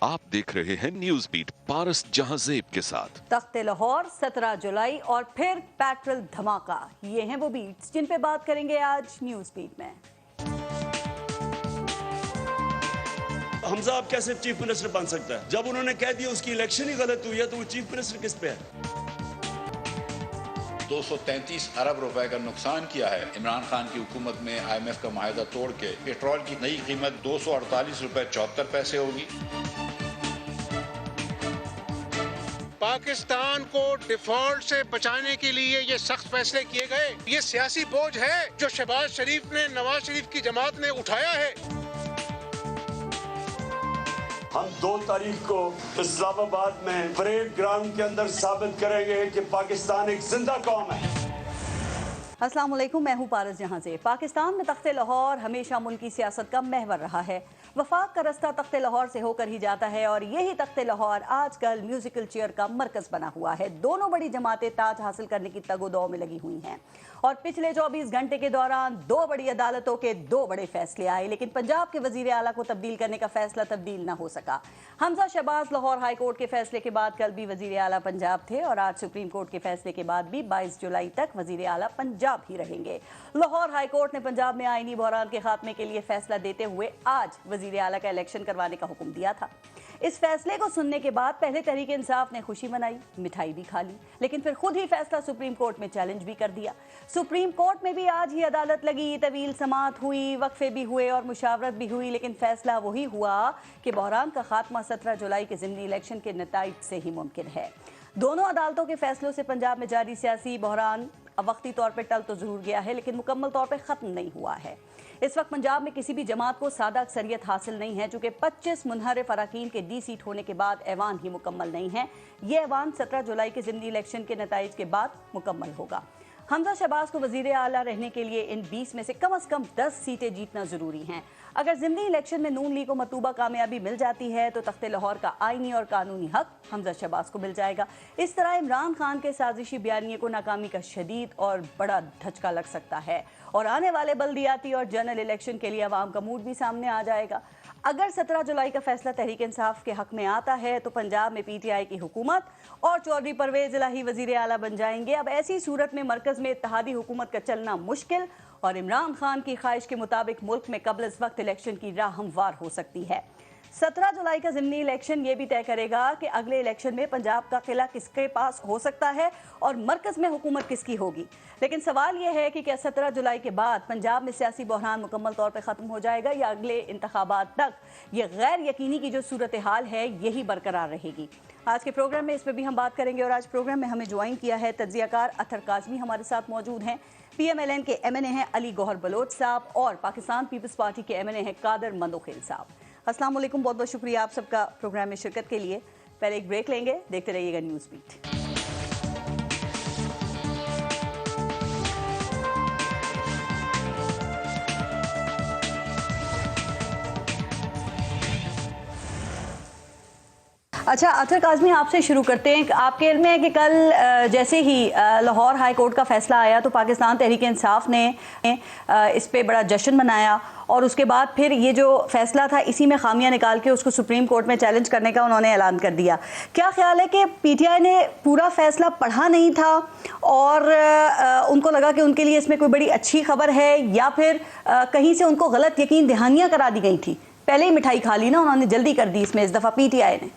आप देख रहे हैं न्यूज बीट पारस जहांजेब के साथ। तख्ते लाहौर 17 जुलाई और फिर पेट्रोल धमाका, ये हैं वो बीट्स जिन पे बात करेंगे आज न्यूज बीट में। हमजा आप कैसे चीफ मिनिस्टर बन सकता है? जब उन्होंने कह दिया उसकी इलेक्शन ही गलत हुई है तो वो चीफ मिनिस्टर किस पे है? 233 अरब रुपए का नुकसान किया है इमरान खान की हुकूमत में IMF का माहिदा तोड़ के। पेट्रोल की नई कीमत 248 रुपए 74 पैसे होगी। पाकिस्तान को डिफॉल्ट से बचाने के लिए ये सख्त फैसले किए गए। ये सियासी बोझ है जो शहबाज शरीफ ने, नवाज शरीफ की जमात ने उठाया है। हम 2 तारीख को इस्लामाबाद में परेड ग्राउंड के अंदर साबित करेंगे कि पाकिस्तान एक जिंदा कौम है। अस्सलाम वालेकुम, मैं हूँ पारस जहांजेब। पाकिस्तान में तख्ते लाहौर हमेशा मुल्की सियासत का महवर रहा है। वफाक का रास्ता तख्ते लाहौर से होकर ही जाता है और यही तख्ते लाहौर आजकल म्यूजिकल चेयर का मरकज बना हुआ है। दोनों बड़ी जमातें ताज हासिल करने की तगोदौ में लगी हुई हैं और पिछले 24 घंटे के दौरान 2 बड़ी अदालतों के 2 बड़े फैसले आए, लेकिन पंजाब के वजीर आला को तब्दील करने का फैसला तब्दील न हो सका। हमजा शहबाज लाहौर हाई कोर्ट के फैसले के बाद कल भी वजीर आला पंजाब थे और आज सुप्रीम कोर्ट के फैसले के बाद भी 22 जुलाई तक वजीर आला पंजाब ही रहेंगे। लाहौर हाई कोर्ट ने पंजाब में आईनी बहरान के खात्मे के लिए फैसला देते हुए आज वजीर आला का इलेक्शन करवाने का हुक्म दिया था। इस फैसले को सुनने के बाद पहले तहरीक इंसाफ ने खुशी मनाई, मिठाई भी खा ली, लेकिन फिर खुद ही फैसला सुप्रीम कोर्ट में चैलेंज भी कर दिया। सुप्रीम कोर्ट में भी आज ही अदालत लगी, तवील समाअत हुई, वक्फे भी हुए और मुशावरत भी हुई, लेकिन फैसला वही हुआ कि बहरान का खात्मा 17 जुलाई के ज़िमनी इलेक्शन के नताइज से ही मुमकिन है। दोनों अदालतों के फैसलों से पंजाब में जारी सियासी बहरान अब वक्ती तौर पर टल तो जरूर गया है, लेकिन मुकम्मल तौर पर ख़त्म नहीं हुआ है। इस वक्त पंजाब में किसी भी जमात को सादा अक्सरियत हासिल नहीं है, चूँकि 25 मुनहरिफ अरकान के D सीट होने के बाद ऐवान ही मुकम्मल नहीं है। ये ऐवान 17 जुलाई के ज़िमनी इलेक्शन के नताइज के बाद मुकम्मल होगा। हमजा शहबाज को वज़ीर आला रहने के लिए इन 20 में से कम 10 सीटें जीतना ज़रूरी हैं। अगर ज़िमनी इलेक्शन में नून लीग को मतलूबा कामयाबी मिल जाती है तो तख्ते लाहौर का आईनी और कानूनी हक हमजा शहबाज को मिल जाएगा। इस तरह इमरान खान के साजिशी बयानिए को नाकामी का शदीद और बड़ा धचका लग सकता है और आने वाले बल्दियाती और जनरल इलेक्शन के लिए अवाम का मूड भी सामने आ जाएगा। अगर 17 जुलाई का फैसला तहरीक इंसाफ के हक में आता है तो पंजाब में PTI की हुकूमत और चौधरी परवेज इलाही वजीर आला बन जाएंगे। अब ऐसी सूरत में मरकज में इत्तेहादी हुकूमत का चलना मुश्किल और इमरान खान की ख्वाहिश के मुताबिक मुल्क में कबल इस वक्त इलेक्शन की राह हमवार हो सकती है। 17 जुलाई का ज़िमनी इलेक्शन ये भी तय करेगा कि अगले इलेक्शन में पंजाब का किला किसके पास हो सकता है और मरकज़ में हुकूमत किसकी होगी। लेकिन सवाल ये है कि क्या 17 जुलाई के बाद पंजाब में सियासी बहरान मुकम्मल तौर पर ख़त्म हो जाएगा या अगले इंतखाबात तक ये गैर यकीनी की जो सूरत हाल है यही बरकरार रहेगी। आज के प्रोग्राम में इस पर भी हम बात करेंगे और आज प्रोग्राम में हमें ज्वाइन किया है तज्ज़ियाकार अतहर काज़मी हमारे साथ मौजूद हैं। PMLN के MNA हैं अली गौहर बलोच साहब और पाकिस्तान पीपल्स पार्टी के MNA हैं कादर मंदोखिल साहब। अस्सलाम वालेकुम, बहुत बहुत शुक्रिया आप सबका प्रोग्राम में शिरकत के लिए। पहले एक ब्रेक लेंगे, देखते रहिएगा न्यूज़ बीट। अच्छा अतहर काज़मी, आपसे शुरू करते हैं। आपके इल्म में है कि कल जैसे ही लाहौर हाई कोर्ट का फैसला आया तो पाकिस्तान तहरीक इंसाफ ने इस पे बड़ा जश्न मनाया और उसके बाद फिर ये जो फैसला था इसी में खामियां निकाल के उसको सुप्रीम कोर्ट में चैलेंज करने का उन्होंने ऐलान कर दिया। क्या ख्याल है कि PTI ने पूरा फैसला पढ़ा नहीं था और उनको लगा कि उनके लिए इसमें कोई बड़ी अच्छी खबर है या फिर कहीं से उनको गलत यकीन दहानियाँ करा दी गई थी? पहले ही मिठाई खा ली ना उन्होंने, जल्दी कर दी इसमें इस दफ़ा PTI ने।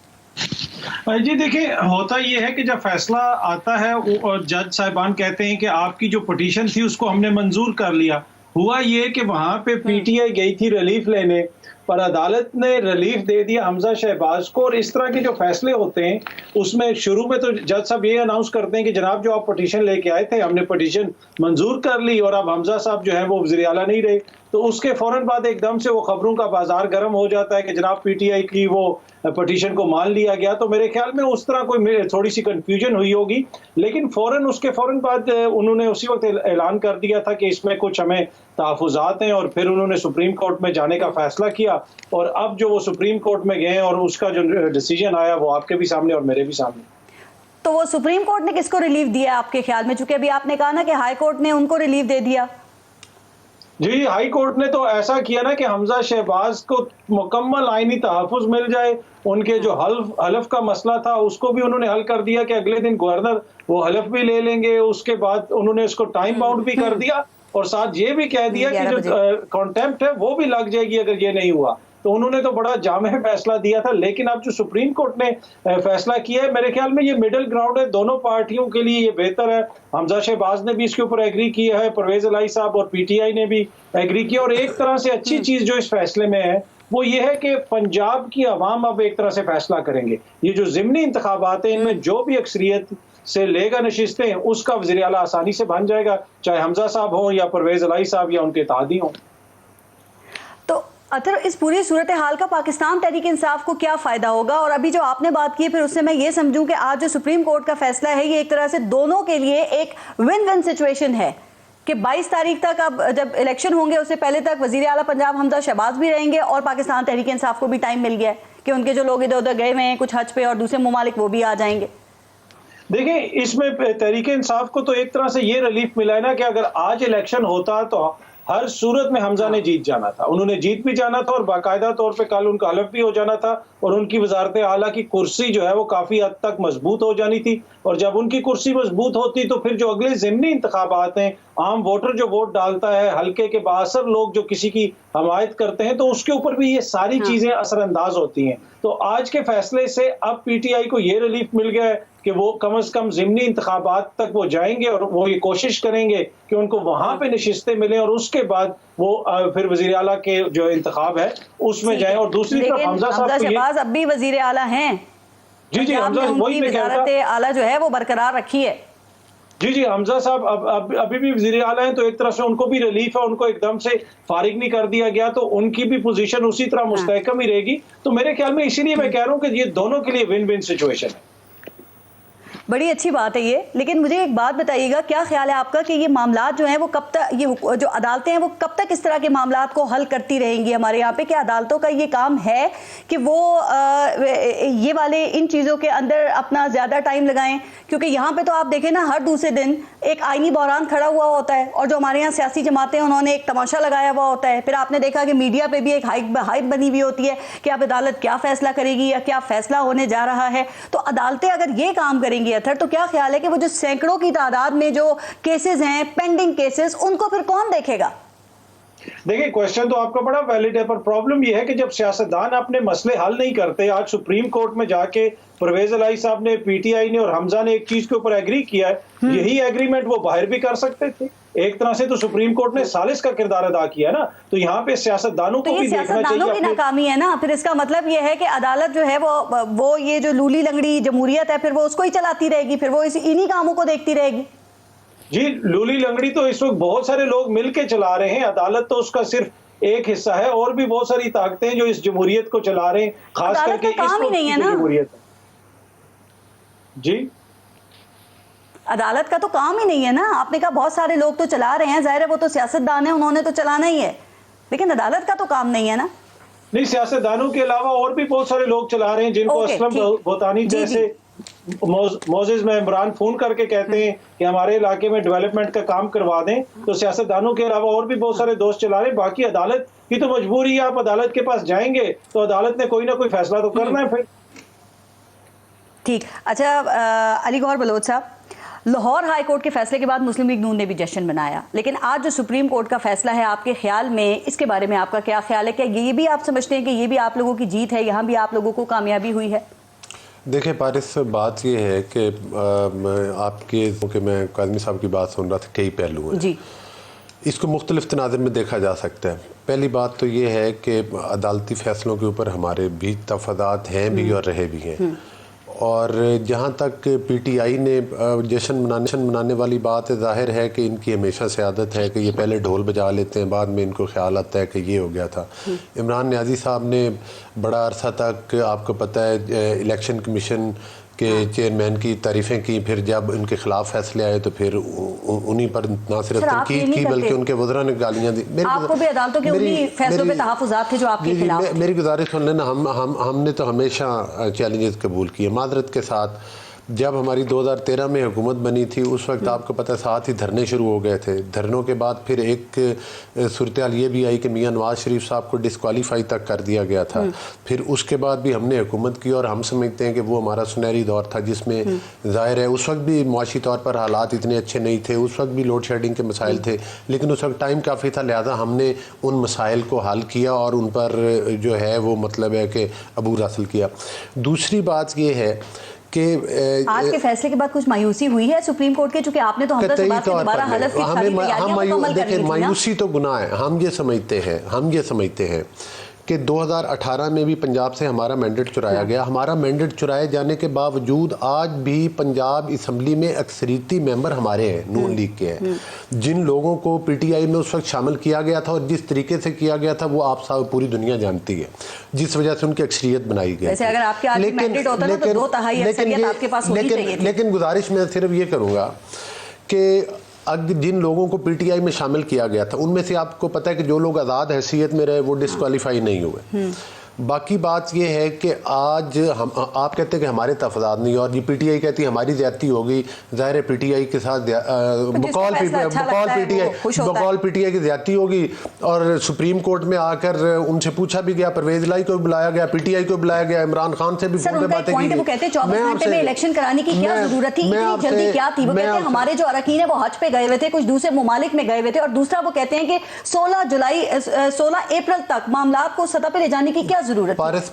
जी देखिए, होता ये है कि जब फैसला आता है और जज साहिबान कहते हैं कि आपकी जो पिटीशन थी उसको हमने मंजूर कर लिया। हुआ ये कि वहां पे PTI गई थी रिलीफ लेने पर अदालत ने रिलीफ दे दिया हमजा शहबाज को। और इस तरह के जो फैसले होते हैं उसमें शुरू में तो जज साहब ये अनाउंस करते हैं कि जनाब जो आप पिटीशन लेके आए थे हमने पिटीशन मंजूर कर ली और अब हमजा साहब जो है वो वज़ीर आला नहीं रहे। तो उसके फौरन बाद एकदम से वो खबरों का बाजार गर्म हो जाता है कि जनाब PTI की वो पिटीशन को मान लिया गया। तो मेरे ख्याल में उस तरह कोई थोड़ी सी कंफ्यूजन हुई होगी, लेकिन उसके फौरन बाद उन्होंने उसी वक्त ऐलान कर दिया था कि इसमें कुछ हमें तहफ़्फ़ुज़ात हैं और फिर उन्होंने सुप्रीम कोर्ट में जाने का फैसला किया। और अब जो वो सुप्रीम कोर्ट में गए और उसका जो डिसीजन आया वो आपके भी सामने और मेरे भी सामने। तो वो सुप्रीम कोर्ट ने किसको रिलीफ दिया आपके ख्याल में? चूंकि अभी आपने कहा ना कि हाई कोर्ट ने उनको रिलीफ दे दिया। جی ہائی کورٹ نے تو ایسا کیا نا کہ حمزہ شہباز کو مکمل آئینی تحفظ مل جائے. ان کے جو حلف کا مسئلہ تھا اس کو بھی انہوں نے حل کر دیا کہ اگلے دن گورنر وہ حلف بھی لے لیں گے. اس کے بعد انہوں نے اس کو ٹائم باؤنڈ بھی کر دیا اور ساتھ یہ بھی کہہ دیا کہ جو کانٹیمپٹ ہے وہ بھی لگ جائے گی اگر یہ نہیں ہوا. تو انہوں نے تو بڑا جامع فیصلہ دیا تھا. لیکن اب جو سپریم کورٹ نے فیصلہ کیا ہے میرے خیال میں یہ مڈل گراؤنڈ ہے دونوں پارٹیوں کے لیے, یہ بہتر ہے. حمزہ شہباز نے بھی اس کے اوپر ایگری کیا ہے, پرویز الہی صاحب اور پی ٹی آئی نے بھی ایگری کیا. اور ایک طرح سے اچھی چیز جو اس فیصلے میں ہے وہ یہ ہے کہ پنجاب کی عوام اب ایک طرح سے فیصلہ کریں گے. یہ جو ضمنی انتخابات ہیں ان میں جو بھی اکثریت سے لے گا نشستیں اس کا وزیر اعلیٰ آسانی سے بن جائے گا, چاہے حمزہ صاحب ہوں یا پرویز الہی صاحب یا ان کے اتحادی ہوں. تو اطہر اس پوری صورتحال کا پاکستان تحریک انصاف کو کیا فائدہ ہوگا؟ اور ابھی جو آپ نے بات کی پھر اس سے میں یہ سمجھوں کہ آج جو سپریم کورٹ کا فیصلہ ہے یہ ایک طرح سے دونوں کے لیے ایک ون ون سچویشن ہے کہ 22 تاریخ تک اب جب الیکشن ہوں گے اس سے پہلے تک وزیر اعلیٰ پنجاب حمزہ شہباز بھی رہیں گے اور پاکستان تحریک انصاف کو بھی ٹائم مل گیا ہے کہ ان کے جو لوگ ادھر ادھر گئے ہوئے ہیں کچھ حج پہ اور دوسرے ممالک وہ بھی آ جائیں گے. دیکھیں اس میں تحریک انصاف کو تو ایک طرح سے یہ ریلیف ملا ہے نا کہ اگر آج الیکشن ہوتا تو ہر صورت میں حمزہ نے جیت جانا تھا. انہوں نے جیت بھی جانا تھا اور باقاعدہ طور پہ کل ان کا حلف بھی ہو جانا تھا اور ان کی وزارت اعلیٰ کی کرسی جو ہے وہ کافی حد تک مضبوط ہو جانی تھی. اور جب ان کی کرسی مضبوط ہوتی تو پھر جو اگلے ضمنی انتخابات ہیں عام ووٹر جو ووٹ ڈالتا ہے حلقے کے بااثر لوگ جو کسی کی حمایت کرتے ہیں تو اس کے اوپر بھی یہ ساری چیزیں اثر انداز ہوتی ہیں. تو آج کے فیصلے سے اب پی ٹی آئی کو یہ ریلیف مل گیا ہے کہ وہ کم از کم ضمنی انتخابات تک وہ جائیں گے اور وہ یہ کوشش کریں گے کہ ان کو وہاں پہ نشستیں ملیں اور اس کے بعد وہ پھر وزیر اعلیٰ کے جو انتخاب ہے اس میں جائیں. اور دوسری طرف حمزہ صاحب شہباز اب بھی وزیر اعلیٰ ہیں. جی حمزہ وہی میں کہتا وزارت اعلیٰ جو ہے وہ برقرار رکھی ہے. جی حمزہ صاحب ابھی بھی وزیر اعلیٰ ہیں تو ایک طرح سے ان کو بھی ریلیف ہے, ان کو ایک دم سے فارغ نہیں کر دیا گیا تو ان کی بھی پوزیشن اسی طرح مستحکم ہی رہے گی. تو میرے خیال میں اسی لیے میں کہہ رہا ہوں کہ یہ دونوں کے لیے ون ون سچویشن ہے. بڑی اچھی بات ہے یہ. لیکن مجھے ایک بات بتائیے گا کیا خیال ہے آپ کا کہ یہ معاملات جو ہیں وہ کب تک, یہ جو عدالتیں ہیں وہ کب تک اس طرح کے معاملات کو حل کرتی رہیں گی ہمارے یہاں پہ؟ کہ عدالتوں کا یہ کام ہے کہ وہ یہ والے ان چیزوں کے اندر اپنا زیادہ ٹائم لگائیں؟ کیونکہ یہاں پہ تو آپ دیکھیں نا ہر دوسرے دن ایک آئینی بحران کھڑا ہوا ہوتا ہے اور جو ہمارے یہاں سیاسی جماعتیں انہوں نے ایک تماشا لگایا ہوا ہوتا ہے. پھر آپ نے دیکھا کہ میڈیا پہ بھی ایک ہائپ بنی ہوئی ہوتی ہے کہ اب عدالت کیا فیصلہ کرے گی یا کیا فیصلہ ہونے جا رہا ہے. تو عدالتیں اگر یہ کام کریں گی اطہر تو کیا خیال ہے کہ وہ جو سینکڑوں کی تعداد میں جو کیسز ہیں پینڈنگ کیسز ان کو پھر کون دیکھے گا؟ دیکھیں کوشچن تو آپ کا بڑا ویلڈ ہے پر پرابلم یہ ہے کہ جب سیاستدان اپنے مسئلے حل نہیں کرتے, آج سپریم کورٹ میں جا کے پرویز الہی صاحب نے پی ٹی آئی نے اور حمزہ نے ایک چیز کے اوپر ایگری کیا ہے, یہی ایگریمنٹ وہ باہر بھی کر سکتے تھے. ایک طرح سے تو سپریم کورٹ نے ثالث کا کردار ادا کیا نا, تو یہاں پہ سیاستدانوں کو بھی دیکھنا چاہیے. سیاستدانوں کی ناکامی ہے نا. پھر اس کا مطلب یہ ہے کہ عدالت جو ہے وہ یہ جو لولی لنگڑی جمہوریت ہے پھر وہ اس کو ہی چلاتی رہے گی, پھر وہ انہی کاموں کو دیکھتی رہے گی. جی لولی لنگڑی تو اس وقت بہت سارے لوگ مل کے چلا رہے ہیں, عدالت تو اس کا صرف ایک حصہ ہے, اور بھی بہت ساری طاقتیں جو اس جمہوریت کو چلا رہے ہیں, خاص کر کے اس وقت کی جمہوریت. جی عدالت کا تو کام ہی نہیں ہے نا. آپ نے کہا بہت سارے لوگ تو چلا رہے ہیں, ظاہر ہے وہ تو سیاستدان ہیں انہوں نے تو چلانا ہی ہے, لیکن عدالت کا تو کام نہیں ہے نا. نہیں سیاستدانوں کے علاوہ اور بھی بہت سارے لوگ چلا رہے ہیں جن کو اسلم بوتانی جیسے موزز میں عمران فون کر کے کہتے ہیں کہ ہمارے علاقے میں ڈیولپمنٹ کا کام کروا دیں. تو سیاستدانوں کے علاوہ اور بھی بہت سارے دوست چلا رہے ہیں. باقی عدالت کی تو مجبوری ہے, آپ عدالت کے پاس جائیں گے تو عدالت نے کوئی نہ کوئی فیصلہ تو کرنا ہے پھر. ٹھیک. اچھا علی گوہر بلوچ صاحب, لاہور ہائی کورٹ کے فیصلے کے بعد مسلم لیگ نون نے بھی جشن منایا, لیکن آج جو سپریم کورٹ کا فیصلہ ہے آپ کے خیال میں اس کے بارے میں آپ کا کیا خیال ہے؟ کہ یہ بھی آپ سمجھتے ہیں کہ یہ بھی آپ لوگوں کی جیت ہے, یہاں بھی آپ لوگوں کو کامیابی ہوئی ہے؟ دیکھیں پارس, بات یہ ہے کہ آپ کے کہ میں کاظمی صاحب کی بات سن رہا تھا, کئی پہلو ہیں. جی اس کو مختلف تناظر میں دیکھا جا سکتا ہے. پہلی بات تو یہ ہے کہ عدالتی فیصلوں کے اوپر ہمارے بھی تفادات ہیں بھی اور رہے بھی ہیں, اور جہاں تک پی ٹی آئی نے جشن منانے والی بات ہے, ظاہر ہے کہ ان کی ہمیشہ سے عادت ہے کہ یہ پہلے ڈھول بجا لیتے ہیں, بعد میں ان کو خیال آتا ہے کہ یہ ہو گیا تھا. عمران نیازی صاحب نے بڑا عرصہ تک آپ کو پتہ ہے الیکشن کمیشن کے چیئرمین کی تعریفیں کی, پھر جب ان کے خلاف فیصلے آئے تو پھر انہی پر نہ صرف تنقید کی بلکہ ان کے وزراء نے گالیاں دی. آپ کو بھی عدالتوں کے انہی فیصلوں پہ تحفظات تھے جو آپ کے خلاف تھے. میری گزارش سن لینا, ہم نے تو ہمیشہ چیلنجز قبول کیے. معذرت کے ساتھ जब हमारी 2013 में हुकूमत बनी थी उस वक्त आपको पता है साथ ही धरने शुरू हो गए थे। धरनों के बाद फिर एक सूरत हाल ये भी आई कि मियां नवाज शरीफ साहब को डिस्क्वालीफाई तक कर दिया गया था। फिर उसके बाद भी हमने हुकूमत की और हम समझते हैं कि वो हमारा सुनहरी दौर था जिसमें ज़ाहिर है उस वक्त भी मुआशी तौर पर हालात इतने अच्छे नहीं थे, उस वक्त भी लोड शेडिंग के मसाइल थे, लेकिन उस वक्त टाइम काफ़ी था, लिहाजा हमने उन मसाइल को हल किया और उन पर जो है वो मतलब है कि अबूर हासिल किया। दूसरी बात ये है कि आज के फैसले के बाद कुछ मायूसी हुई है सुप्रीम कोर्ट के, चूंकि आपने तो दोबारा हलफ की सारी तैयारियां मुकम्मल कर ली थी ना? मायूसी तो गुनाह है। हम ये समझते हैं कि 2018 में भी पंजाब से हमारा मैंडेट चुराया गया। हमारा मैंडेट चुराए जाने के बावजूद आज भी पंजाब असम्बली में अक्सरियती मेंबर हमारे हैं, नून लीग के हैं। जिन लोगों को पीटीआई में उस वक्त शामिल किया गया था और जिस तरीके से किया गया था वो आप सब पूरी दुनिया जानती है, जिस वजह से उनकी अक्सरियत बनाई गई। वैसे अगर आपके आज मैंडेट होता ना तो 2/3 अक्सरियत आपके पास होनी चाहिए थी। लेकिन गुजारिश मैं सिर्फ ये करूँगा कि जिन लोगों को पीटीआई में शामिल किया गया था उनमें से आपको पता है कि जो लोग आज़ाद हैसियत में रहे वो डिस्क्वालीफाई नहीं हुए। बाकी बात ये है कि आज हम आप कहते हैं कि हमारे तफादात नहीं और ये पीटीआई कहती है हमारी ज्यादती होगी। ज़ाहिर है पीटीआई के साथ बकौल पीटीआई की ज्यादती होगी और सुप्रीम कोर्ट में आकर उनसे पूछा भी गया, परवेज लाई को भी बुलाया गया, पीटीआई को बुलाया गया, इमरान खान से भी फोन पे बातें की गई। 24 घंटे में इलेक्शन कराने की क्या जरूरत थी, इतनी जल्दी क्या थी? वो कहते हैं हमारे जो अरकान है वो हज पे गए हुए थे, कुछ दूसरे ममालिक में गए हुए थे, और दूसरा वो कहते हैं कि 16 अप्रैल तक मामला को सतह पे ले जाने की क्या पारस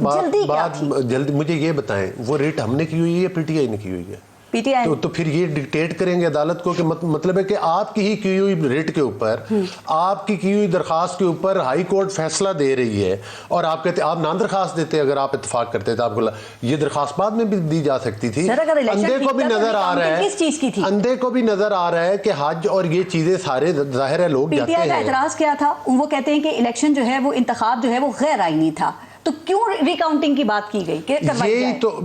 जल्दी मुझे ये बताएं वो रेट हमने की हुई है पीटीआई ने की हुई है? पीटीआई तो फिर ये डिक्टेट करेंगे अदालत को कि मतलब है कि आपकी ही की हुई रेट के ऊपर, आपकी की हुई दरखास्त के ऊपर हाई कोर्ट फैसला दे रही है और आप कहते आप ना दरखास्त देते, अगर आप इत्तेफाक करते तो आपको ये दरखास्त बाद में भी दी जा सकती थी। अंधे को भी नजर आ रहा है, किस चीज की थी? अंधे को भी नजर आ रहा है कि हज और ये चीजें सारे जाहिर है लोग जाते हैं। पीटीआई का एतराज क्या था? वो कहते हैं कि इलेक्शन जो है वो इंतखाब जो है वो गैर आईनी था, तो क्यों रिकाउंटिंग की बात की गई?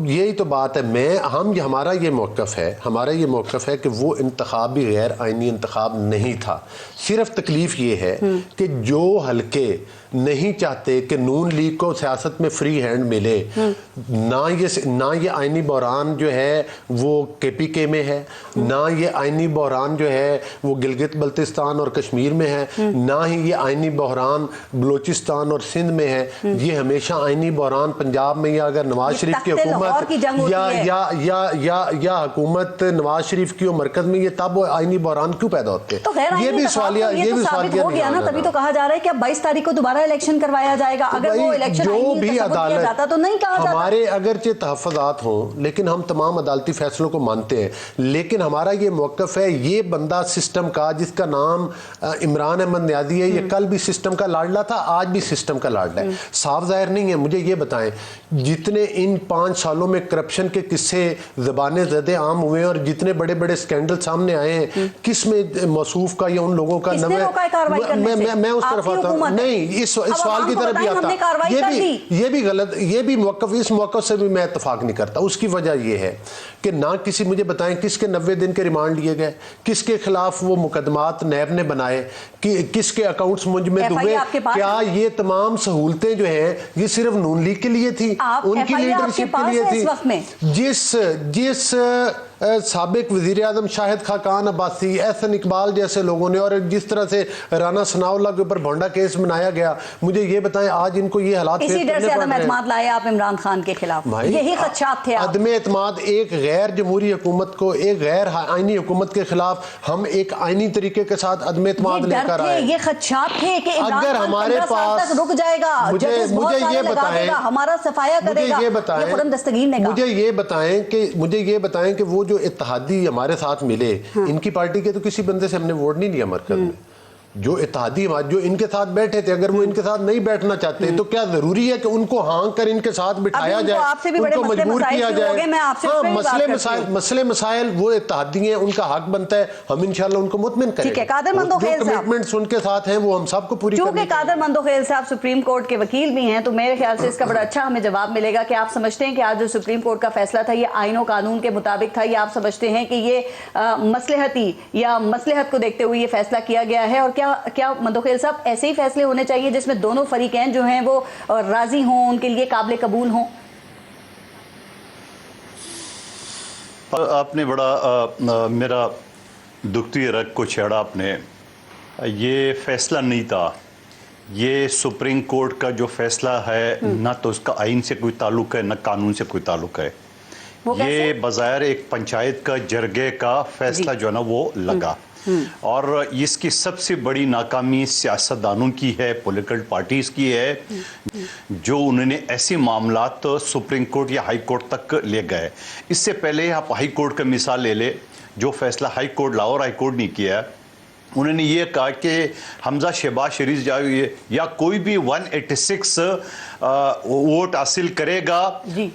यही तो बात है। हमारा ये मौक़िफ़ है कि वो इंतखाब भी गैर आईनी इंतखाब नहीं था। सिर्फ तकलीफ ये है कि जो हल्के नहीं चाहते कि नून लीग को सियासत में फ्री हैंड मिले, ना ये आईनी बहरान जो है वो केपीके में है, ना ये आईनी बहरान जो है वो गिलगित बल्तिस्तान और कश्मीर में है, ना ही ये आईनी बहरान बलोचिस्तान और सिंध में है। ये हमेशा आईनी बहरान पंजाब में, या अगर नवाज शरीफ की हुकूमत या हुकूमत नवाज शरीफ की मरकज में, ये तब वो आईनी बहरान क्यों पैदा होते हैं? तो ये भी सवालिया हो गया ना, तभी तो कहा जा रहा है कि अब 22 तारीख को दोबारा इलेक्शन करवाया जाएगा। अगर वो इलेक्शन जो भी अदालत जाता तो नहीं कहा जाता। हमारे अगरचे तहफ़्फ़ुज़ात हों लेकिन हम तमाम अदालती फैसलों को मानते हैं, लेकिन हमारा ये मौक़िफ़ है ये बंदा सिस्टम का जिसका नाम इमरान अहमद न्याज़ी है, ये कल भी सिस्टम का लाडला था, आज भी सिस्टम का लाडला है। साफ ज़ाहिर नहीं है। मुझे ये बताएं जितने इन 5 सालों में करप्शन के किस्से ज़बाने ज़दे आम हुए और जितने बड़े बड़े स्कैंडल सामने आए हैं, किस में मौसूफ का या उन लोगों का मैं उस तरफ आता हूं नहीं, इस सवाल की तरफ भी आता, ये भी गलत, ये भी मौक़िफ़, इस मौक़िफ़ से भी मैं इत्तफाक नहीं करता। उसकी वजह ये है कि ना किसी, मुझे बताएं किसके 90 दिन के रिमांड लिए गए, किसके खिलाफ वो मुकदमात नैब ने बनाए, कि किसके अकाउंट्स मुंजमद हुए? क्या ये तमाम सहूलतें जो हैं ये सिर्फ नून लीग के लिए थी, उनकी लीडरशिप के लिए थी? जिस साबिक वज़ीर आज़म शाहिद खाकान अब्बासी, एहसन इकबाल जैसे लोगों ने, और जिस तरह से राना सनाउल्लाह के ऊपर भोंडा केस बनाया गया, मुझे ये बताएं आज इनको ये हालात इसी डर से अदम एतमाद लाए आप इमरान खान के खिलाफ, यही खदशात थे। अदम एतमाद एक गैर जमहूरी हुकूमत को, एक गैर आईनी हुकूमत के खिलाफ हम एक आईनी तरीके के साथ अदम एतमाद लेकर आए। ये खदशात थे कि अगर हमारे पास रुक जाएगा, मुझे ये बताएं, हमारा सफाया करेगा, मुझे ये बताएं कि वो जो इत्तेहादी हमारे साथ मिले, इनकी पार्टी के तो किसी बंदे से हमने वोट नहीं लिया मरकज में। जो इत्तेहादी जो इनके साथ बैठे थे, अगर वो इनके साथ नहीं बैठना चाहते तो क्या जरूरी है कि उनको हाँक कर इनके साथ बिठाया जाए, उनको मजबूर किया जाए? हाँ, मसले मसाइल वो इत्तेहादी हैं, उनका हक बनता है, हम इंशाल्लाह उनको मुतमिन करेंगे। कमिटमेंट्स उनके साथ हैं वो हम सबको पूरी करेंगे। क्योंकि कादर मंदोखेल साहब सुप्रीम कोर्ट के वकील भी हैं, तो मेरे ख्याल से इसका बड़ा अच्छा हमें जवाब मिलेगा कि आप समझते हैं कि आज जो सुप्रीम कोर्ट का फैसला था ये आईन और कानून के मुताबिक था, या आप समझते हैं कि ये मसलहती या मसलहत को देखते हुए ये फैसला किया गया है? और क्या मंदोखेल साहब ऐसे ही फैसले होने चाहिए जिसमें दोनों फरीकैन जो हैं वो राजी हों, उनके लिए काबिल कबूल हों? آپ نے بڑا میرا دکھتی رگ کو چھیڑا آپ نے. یہ فیصلہ نہیں تھا, یہ سپریم کورٹ کا جو فیصلہ ہے نہ تو اس کا آئین سے کوئی تعلق ہے نہ قانون سے کوئی تعلق ہے. یہ بظاہر ایک پنچایت کا جرگے کا فیصلہ جو ہے نا وہ لگا, اور اس کی سب سے بڑی ناکامی سیاستدانوں کی ہے, پولیٹیکل پارٹیز کی ہے, جو انہوں نے ایسے معاملات سپریم کورٹ یا ہائی کورٹ تک لے گئے. اس سے پہلے آپ ہائی کورٹ کا مثال لے لے, جو فیصلہ high court Lahore high court نے کیا, انہوں نے یہ کہا کہ حمزہ شہباز شریف یا کوئی بھی 186 ووٹ حاصل کرے گا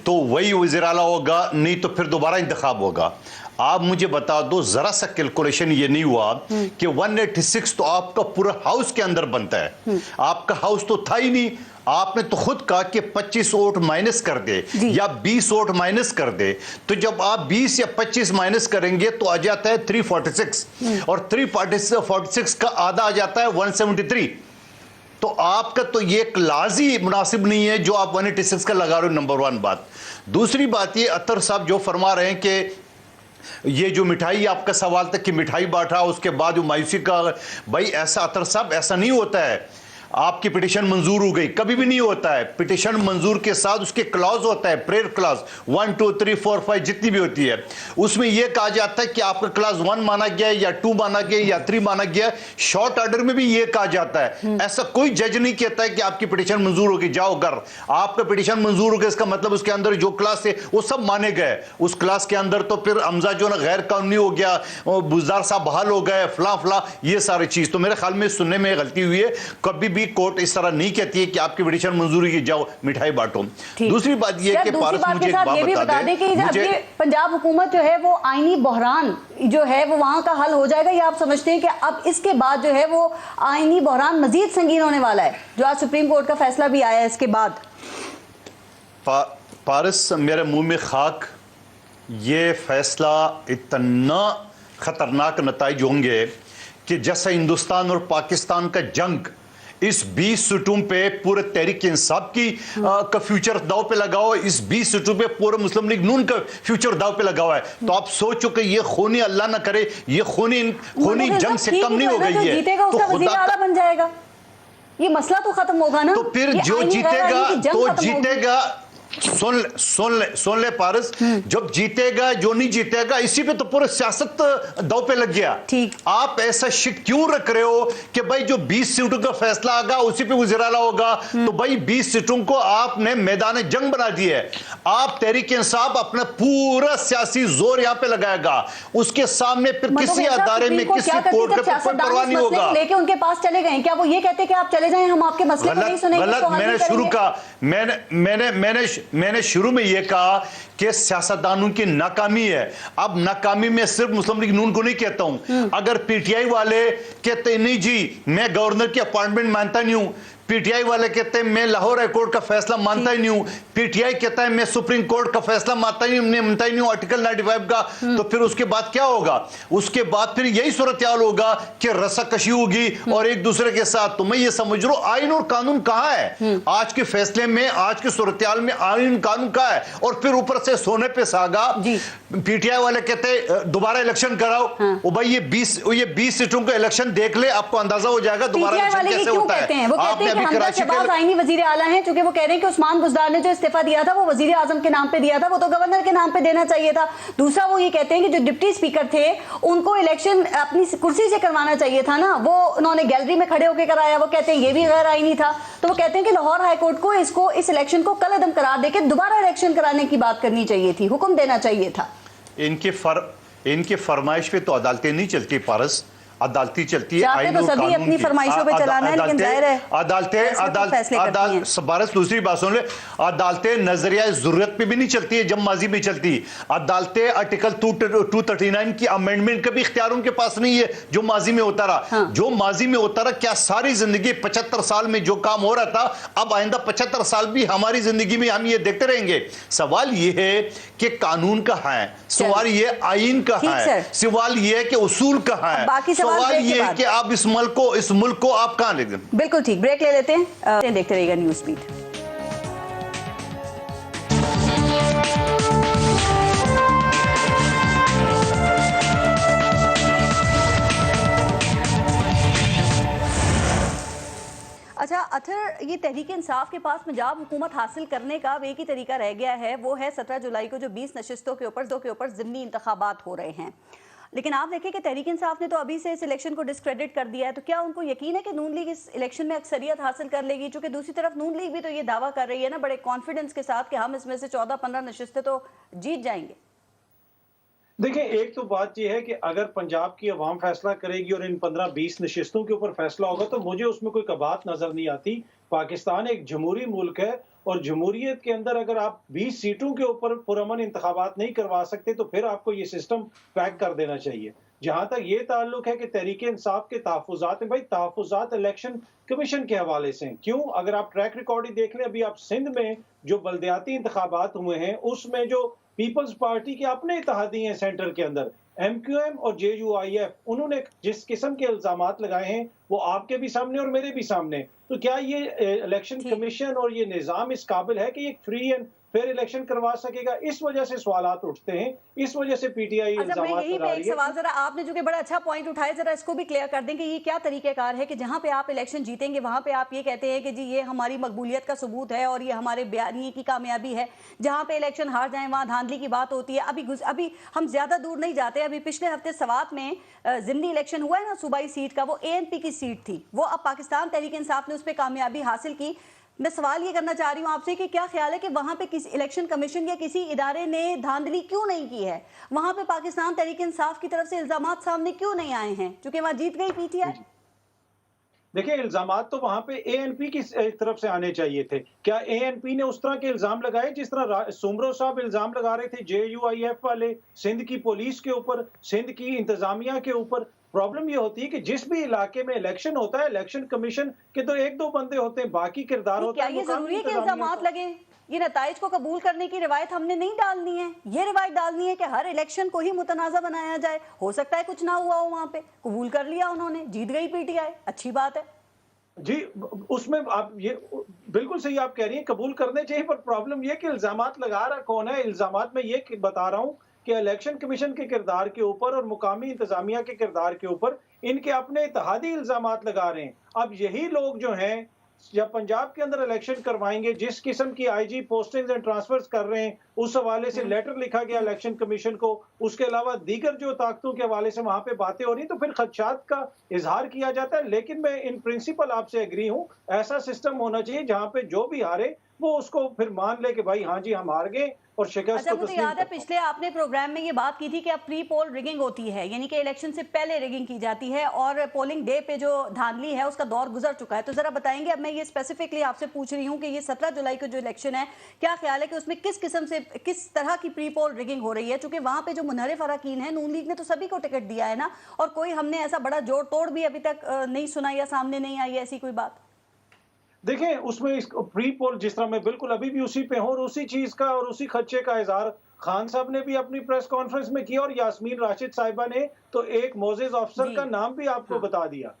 تو وہی وزیر اعلیٰ ہوگا, نہیں تو پھر دوبارہ انتخاب ہوگا. آپ مجھے بتا دو, ذرا سا کیلکولیشن یہ نہیں ہوا کہ 186 تو آپ کا پورا ہاؤس کے اندر بنتا ہے, آپ کا ہاؤس تو تھا ہی نہیں. آپ نے تو خود کہا کہ 25 ووٹ مائنس کر دے یا 20 ووٹ مائنس کر دے, تو جب آپ 20 یا 25 مائنس کریں گے تو آ جاتا ہے 346, اور 346 کا آدھا آ جاتا ہے 173. تو آپ کا تو یہ ایک لازی مناسب نہیں ہے جو آپ 186 کا لگا رہے ہو, نمبر 1 بات. دوسری بات یہ اطہر صاحب جو فرما رہے ہیں کہ یہ جو مٹھائی, آپ کا سوال تک کہ مٹھائی بانٹا اس کے بعد جو مایوسی کا, بھائی ایسا اطہر صاحب ایسا نہیں ہوتا ہے. آپ کی پٹیشن منظور ہو گئی, کبھی بھی نہیں ہوتا ہے. پٹیشن منظور کے ساتھ اس کے کلاز ہوتا ہے, پریئر کلاز 1 2 3 4 5 جتنی بھی ہوتی ہے, اس میں یہ کہا جاتا ہے کہ آپ کا کلاز 1 مانا گیا یا 2 مانا گیا یا 3 مانا گیا. شارٹ آرڈر میں بھی یہ کہا جاتا ہے. ایسا کوئی جج نہیں کہتا ہے کہ آپ کی پٹیشن منظور ہوگی جاؤ گھر, آپ کا پٹیشن منظور ہو گیا, اس کا مطلب اس کے اندر جو کلاس ہے وہ سب مانے گئے. اس کلاس کے اندر تو پھر حمزہ جو نا غیر قانونی ہو گیا, بزدار صاحب بحال ہو گئے, فلاں فلاں, یہ ساری چیز. تو میرے خیال میں سننے میں غلطی ہوئی ہے. کبھی بھی کورٹ اس طرح نہیں کہتی ہے کہ آپ کی پٹیشن منظوری کی جاؤ مٹھائی بانٹو. دوسری بات یہ کہ پارس مجھے ایک بات بتا دیں کہ پنجاب حکومت جو ہے وہ آئینی بحران جو ہے وہ وہاں کا حل ہو جائے گا, یا آپ سمجھتے ہیں کہ اب اس کے بعد جو ہے وہ آئینی بحران مزید سنگین ہونے والا ہے, جو آج سپریم کورٹ کا فیصلہ بھی آیا ہے اس کے بعد؟ پارس میرے منہ میں خاک, یہ فیصلہ اتنا خطرناک نتائج ہوں گے کہ جیسا ہندوستان اور پاکستان کا جنگ, اس 20 سیٹوں پہ پورے تحریک انصاف کی کا فیوچر داؤ پہ لگاؤ, اس 20 سیٹوں پہ پورے مسلم لیگ نون کا فیوچر داؤ پہ لگا ہوا ہے. تو آپ سوچو کہ یہ خونی, اللہ نہ کرے, یہ خونی جنگ سے کم نہیں ہو گئی ہے. جیتے گا اس کا وزیر اعلیٰ بن جائے گا, یہ مسئلہ تو ختم ہوگا نا. تو پھر جو جیتے گا سن لے پارس, جب جیتے گا جو نہیں جیتے گا, اسی پہ تو پورے سیاست دو پہ لگ گیا. آپ ایسا شک کیوں رکھ رہے ہو کہ بھائی جو 20 سیٹوں کا فیصلہ آگا اسی پہ وزیر اعلیٰ ہوگا؟ تو بھائی 20 سیٹوں کو آپ نے میدان جنگ بنا دی ہے. آپ تحریک انصاف اپنا پورا سیاسی زور یہاں پہ لگائے گا, اس کے سامنے پھر کسی ادارے میں کسی کورٹ کا کوئی پرواہ نہیں ہوگا. لے کے ان کے پاس چلے گئے, کیا وہ یہ کہتے کہ آپ چلے جائیں, ہم آپ کے مسئلے کو نہیں سنیں گے؟ غلط. میں نے شروع کا میں نے شروع میں یہ کہا کہ سیاستدانوں کی ناکامی ہے. اب ناکامی میں صرف مسلم لیگ نون کو نہیں کہتا ہوں. اگر پی ٹی آئی والے کہتے نہیں جی میں گورنر کی اپوائنٹمنٹ مانتا نہیں ہوں, پی ٹی آئی والے کہتے ہیں میں لاہور ہائی کورٹ کا فیصلہ مانتا ہی نہیں ہوں, پی ٹی آئی کہتا ہے میں سپریم کورٹ کا فیصلہ مانتا ہی نہیں ہوں آرٹیکل 95 کا, تو پھر اس کے بعد کیا ہوگا؟ اس کے بعد پھر یہی صورتحال ہوگا کہ رسا کشی ہوگی اور ایک دوسرے کے ساتھ. تو میں یہ سمجھ رہا ہوں آئین اور قانون کہاں ہے آج کے فیصلے میں, آج کے صورتحال میں آئین قانون کہاں ہے؟ اور پھر اوپر سے سونے پہ ساگا پی ٹی آئی والے کہتے ہیں دوبارہ الیکشن کراؤ. او بھائی یہ 20 سیٹوں کا الیکشن دیکھ لے, آپ کو اندازہ ہو جائے گا دوبارہ الیکشن کیسے ہوتا ہے. آپ نے ابھی کراچی کے آئینی وزیر اعلیٰ ہیں, چونکہ وہ کہہ رہے ہیں کہ عثمان بزدار نے جو استعفیٰ دیا تھا وہ وزیر اعظم کے نام پہ دیا تھا, وہ تو گورنر کے نام پہ دینا چاہیے تھا. دوسرا وہ یہ کہتے ہیں کہ جو ڈپٹی اسپیکر تھے ان کو الیکشن اپنی کرسی سے کروانا چاہیے تھا نا, وہ انہوں نے گیلری میں کھڑے ہو کے کرایا. وہ کہتے ہیں یہ بھی غیر آئینی تھا. تو وہ کہتے ہیں کہ لاہور ہائی کورٹ کو اس الیکشن کو کل عدم قرار دے کے دوبارہ الیکشن کرانے کی بات کرنی چاہیے تھی, حکم دینا چاہیے تھا. ان کی فرمائش پہ تو عدالتیں نہیں چلتی پارس, عدالتی چلتی ہے. چاہتے تو سبھی اپنی فرمائشوں پہ چلانا ہے, لیکن ظاہر ہے بارس دوسری بات سن لے, عدالتیں نظریہ ضرورت پہ بھی نہیں چلتی ہے جب ماضی میں چلتی. عدالتیں آرٹیکل 239 کی امینڈمنٹ کا بھی اختیار ان کے پاس نہیں ہے جو ماضی میں ہوتا رہا. جو ماضی میں ہوتا رہا, کیا ساری زندگی 75 سال میں جو کام ہو رہا تھا اب آئندہ 75 سال بھی ہماری زندگی میں ہم یہ دیکھتے رہیں گے؟ سوال یہ ہے کہ قانون کہاں ہے, سوال یہ آئین کہاں ہے, سوال یہ ہے کہ اصول کہاں ہے, سوال یہ ہے کہ آپ اس ملک کو آپ کہاں لے گئے. بالکل ٹھیک, بریک لے لیتے ہیں, دیکھتے رہیے گا نیوز بیٹ. अच्छा अथर, ये तहरीक इंसाफ के पास पंजाब हुकूमत हासिल करने का अब एक ही तरीका रह गया है, वो है 17 जुलाई को जो 20 नशिस्तों के ऊपर ज़िमनी इंतखाबात हो रहे हैं। लेकिन आप देखें कि तहरीक इंसाफ ने तो अभी से इस इलेक्शन को डिस्क्रेडिट कर दिया है, तो क्या उनको यकीन है कि नून लीग इस इलेक्शन में अक्सरियत हासिल कर लेगी? चूँकि दूसरी तरफ नून लीग भी तो ये दावा कर रही है ना बड़े कॉन्फिडेंस के साथ कि हम इसमें से 14-15 नशिस्तें तो जीत जाएंगे। देखिए, एक तो बात यह है कि अगर पंजाब की अवाम फैसला करेगी और इन 15-20 नशिस्तों के ऊपर फैसला होगा तो मुझे उसमें कोई कबात नजर नहीं आती। पाकिस्तान एक जमहूरी मुल्क है और जमहूरियत के अंदर अगर आप 20 सीटों के ऊपर पुरअमन इंतखाबात नहीं करवा सकते तो फिर आपको ये सिस्टम पैक कर देना चाहिए। जहां तक ये ताल्लुक है कि तहरीक इंसाफ के तहफ़्फ़ुज़ात हैं, भाई तहफ़्फ़ुज़ात इलेक्शन कमीशन के हवाले से हैं। क्यों? अगर आप ट्रैक रिकॉर्ड ही देख लें, अभी आप सिंध में जो बल्दियाती इंतखाबात हुए हैं उसमें जो पीपल्स पार्टी के अपने इत्तेहादी हैं सेंटर के अंदर, MQM और JUIF, उन्होंने जिस किस्म के इल्जामात लगाए हैं वो आपके भी सामने और मेरे भी सामने। तो क्या ये इलेक्शन कमीशन और ये निज़ाम इस काबिल है कि ये फ्री एंड फेयर इलेक्शन करवा सकेगा? इस वजह से सवालात उठते हैं, इस वजह से PTI इल्जामात लगा रही है। सवाल जरा आपने जो कि बड़ा अच्छा पॉइंट उठाया, जरा इसको भी क्लियर कर दें कि ये क्या तरीकेकार है कि जहां पे आप इलेक्शन जीतेंगे वहां पे आप ये कहते हैं कि जी ये हमारी मकबूलियत का सबूत है और ये हमारे बयानिए की कामयाबी है, जहां पे इलेक्शन हार जाएं वहां धांधली की बात होती है। अभी हम ज्यादा दूर नहीं जाते, अभी पिछले हफ्ते सवात में ज़िमनी इलेक्शन हुआ है ना सूबाई सीट का, वो ANP की सीट थी, वो अब पाकिस्तान तहरीक इंसाफ ने उस पर कामयाबी हासिल की। मैं सवाल ये करना चाह रही हूँ आपसे कि क्या ख्याल है कि वहां पे किसी इलेक्शन कमीशन या किसी इदारे ने धांधली क्यों नहीं की है? वहां पे पाकिस्तान तहरीक इंसाफ की तरफ से इल्जामात सामने क्यों नहीं आए हैं, क्योंकि वहां जीत गई PTI? देखिए, इल्जामात तो वहां पे ANP की तरफ से आने चाहिए थे। क्या ANP ने उस तरह के इल्जाम लगाए जिस तरह सुमरो साहब इल्जाम लगा रहे थे JUIF वाले सिंध की पुलिस के ऊपर, सिंध की इंतजामिया के ऊपर? प्रॉब्लम ये होती है कि जिस भी इलाके में इलेक्शन होता है, इलेक्शन कमीशन के तो 1-2 बंदे होते हैं, बाकी किरदार होता है। क्या ये जरूरी है कि इल्जामात लगे? ये नताइज को कबूल करने की रिवायत हमने नहीं डालनी है, ये रिवायत डालनी है कि हर इलेक्शन को ही मुतनाज़ा बनाया जाए। हो सकता है कुछ ना हुआ हो, वहां पे कबूल कर लिया उन्होंने, जीत गई PTI, अच्छी बात है जी। उसमें आप ये बिल्कुल सही आप कह रही हैं, कबूल करने चाहिए, पर प्रॉब्लम ये कि इल्जामात लगा रहा कौन है? इल्जामात में ये बता रहा हूँ कि इलेक्शन कमीशन के किरदार के ऊपर और मुकामी इंतजामिया के किरदार के ऊपर इनके अपने इत्तेहादी इल्जामात लगा रहे हैं। अब यही लोग जो हैं जब पंजाब के अंदर इलेक्शन करवाएंगे, जिस किस्म की IG पोस्टिंग्स एंड ट्रांसफर्स कर रहे हैं, उस हवाले से लेटर लिखा गया इलेक्शन कमीशन को, उसके अलावा दीगर जो ताकतों के हवाले से वहां पे बातें हो रही, तो फिर खदशात का इजहार किया जाता है। लेकिन मैं इन प्रिंसिपल आपसे एग्री हूँ, ऐसा सिस्टम होना चाहिए जहां पे जो भी हारे वो उसको फिर मान ले कि भाई हाँ जी हम हार गए और शिकस्त। अच्छा, मुझे याद है पिछले आपने प्रोग्राम में ये बात की थी कि अब प्री पोल रिगिंग होती है, यानी कि इलेक्शन से पहले रिगिंग की जाती है और पोलिंग डे पे जो धांधली है उसका दौर गुजर चुका है। तो जरा बताएंगे, अब मैं ये स्पेसिफिकली आपसे पूछ रही हूँ कि ये 17 जुलाई को जो इलेक्शन है, क्या ख्याल है कि उसमें किस किस्म से किस तरह की प्री पोल रिगिंग हो रही है? चूंकि वहां पे जो मुनहरिफ अरकान है, नून लीग ने तो सभी को टिकट दिया है ना, और कोई हमने ऐसा बड़ा जोड़ तोड़ भी अभी तक नहीं सुना या सामने नहीं आई ऐसी कोई बात। देखें, उसमें प्री पोल जिस तरह मैं बिल्कुल अभी भी उसी पे हूँ और उसी चीज का और उसी खदशे का इजहार खान साहब ने भी अपनी प्रेस कॉन्फ्रेंस में किया और यास्मीन राशिद साहिबा ने तो एक मोजेज अफसर का नाम भी आपको बता दिया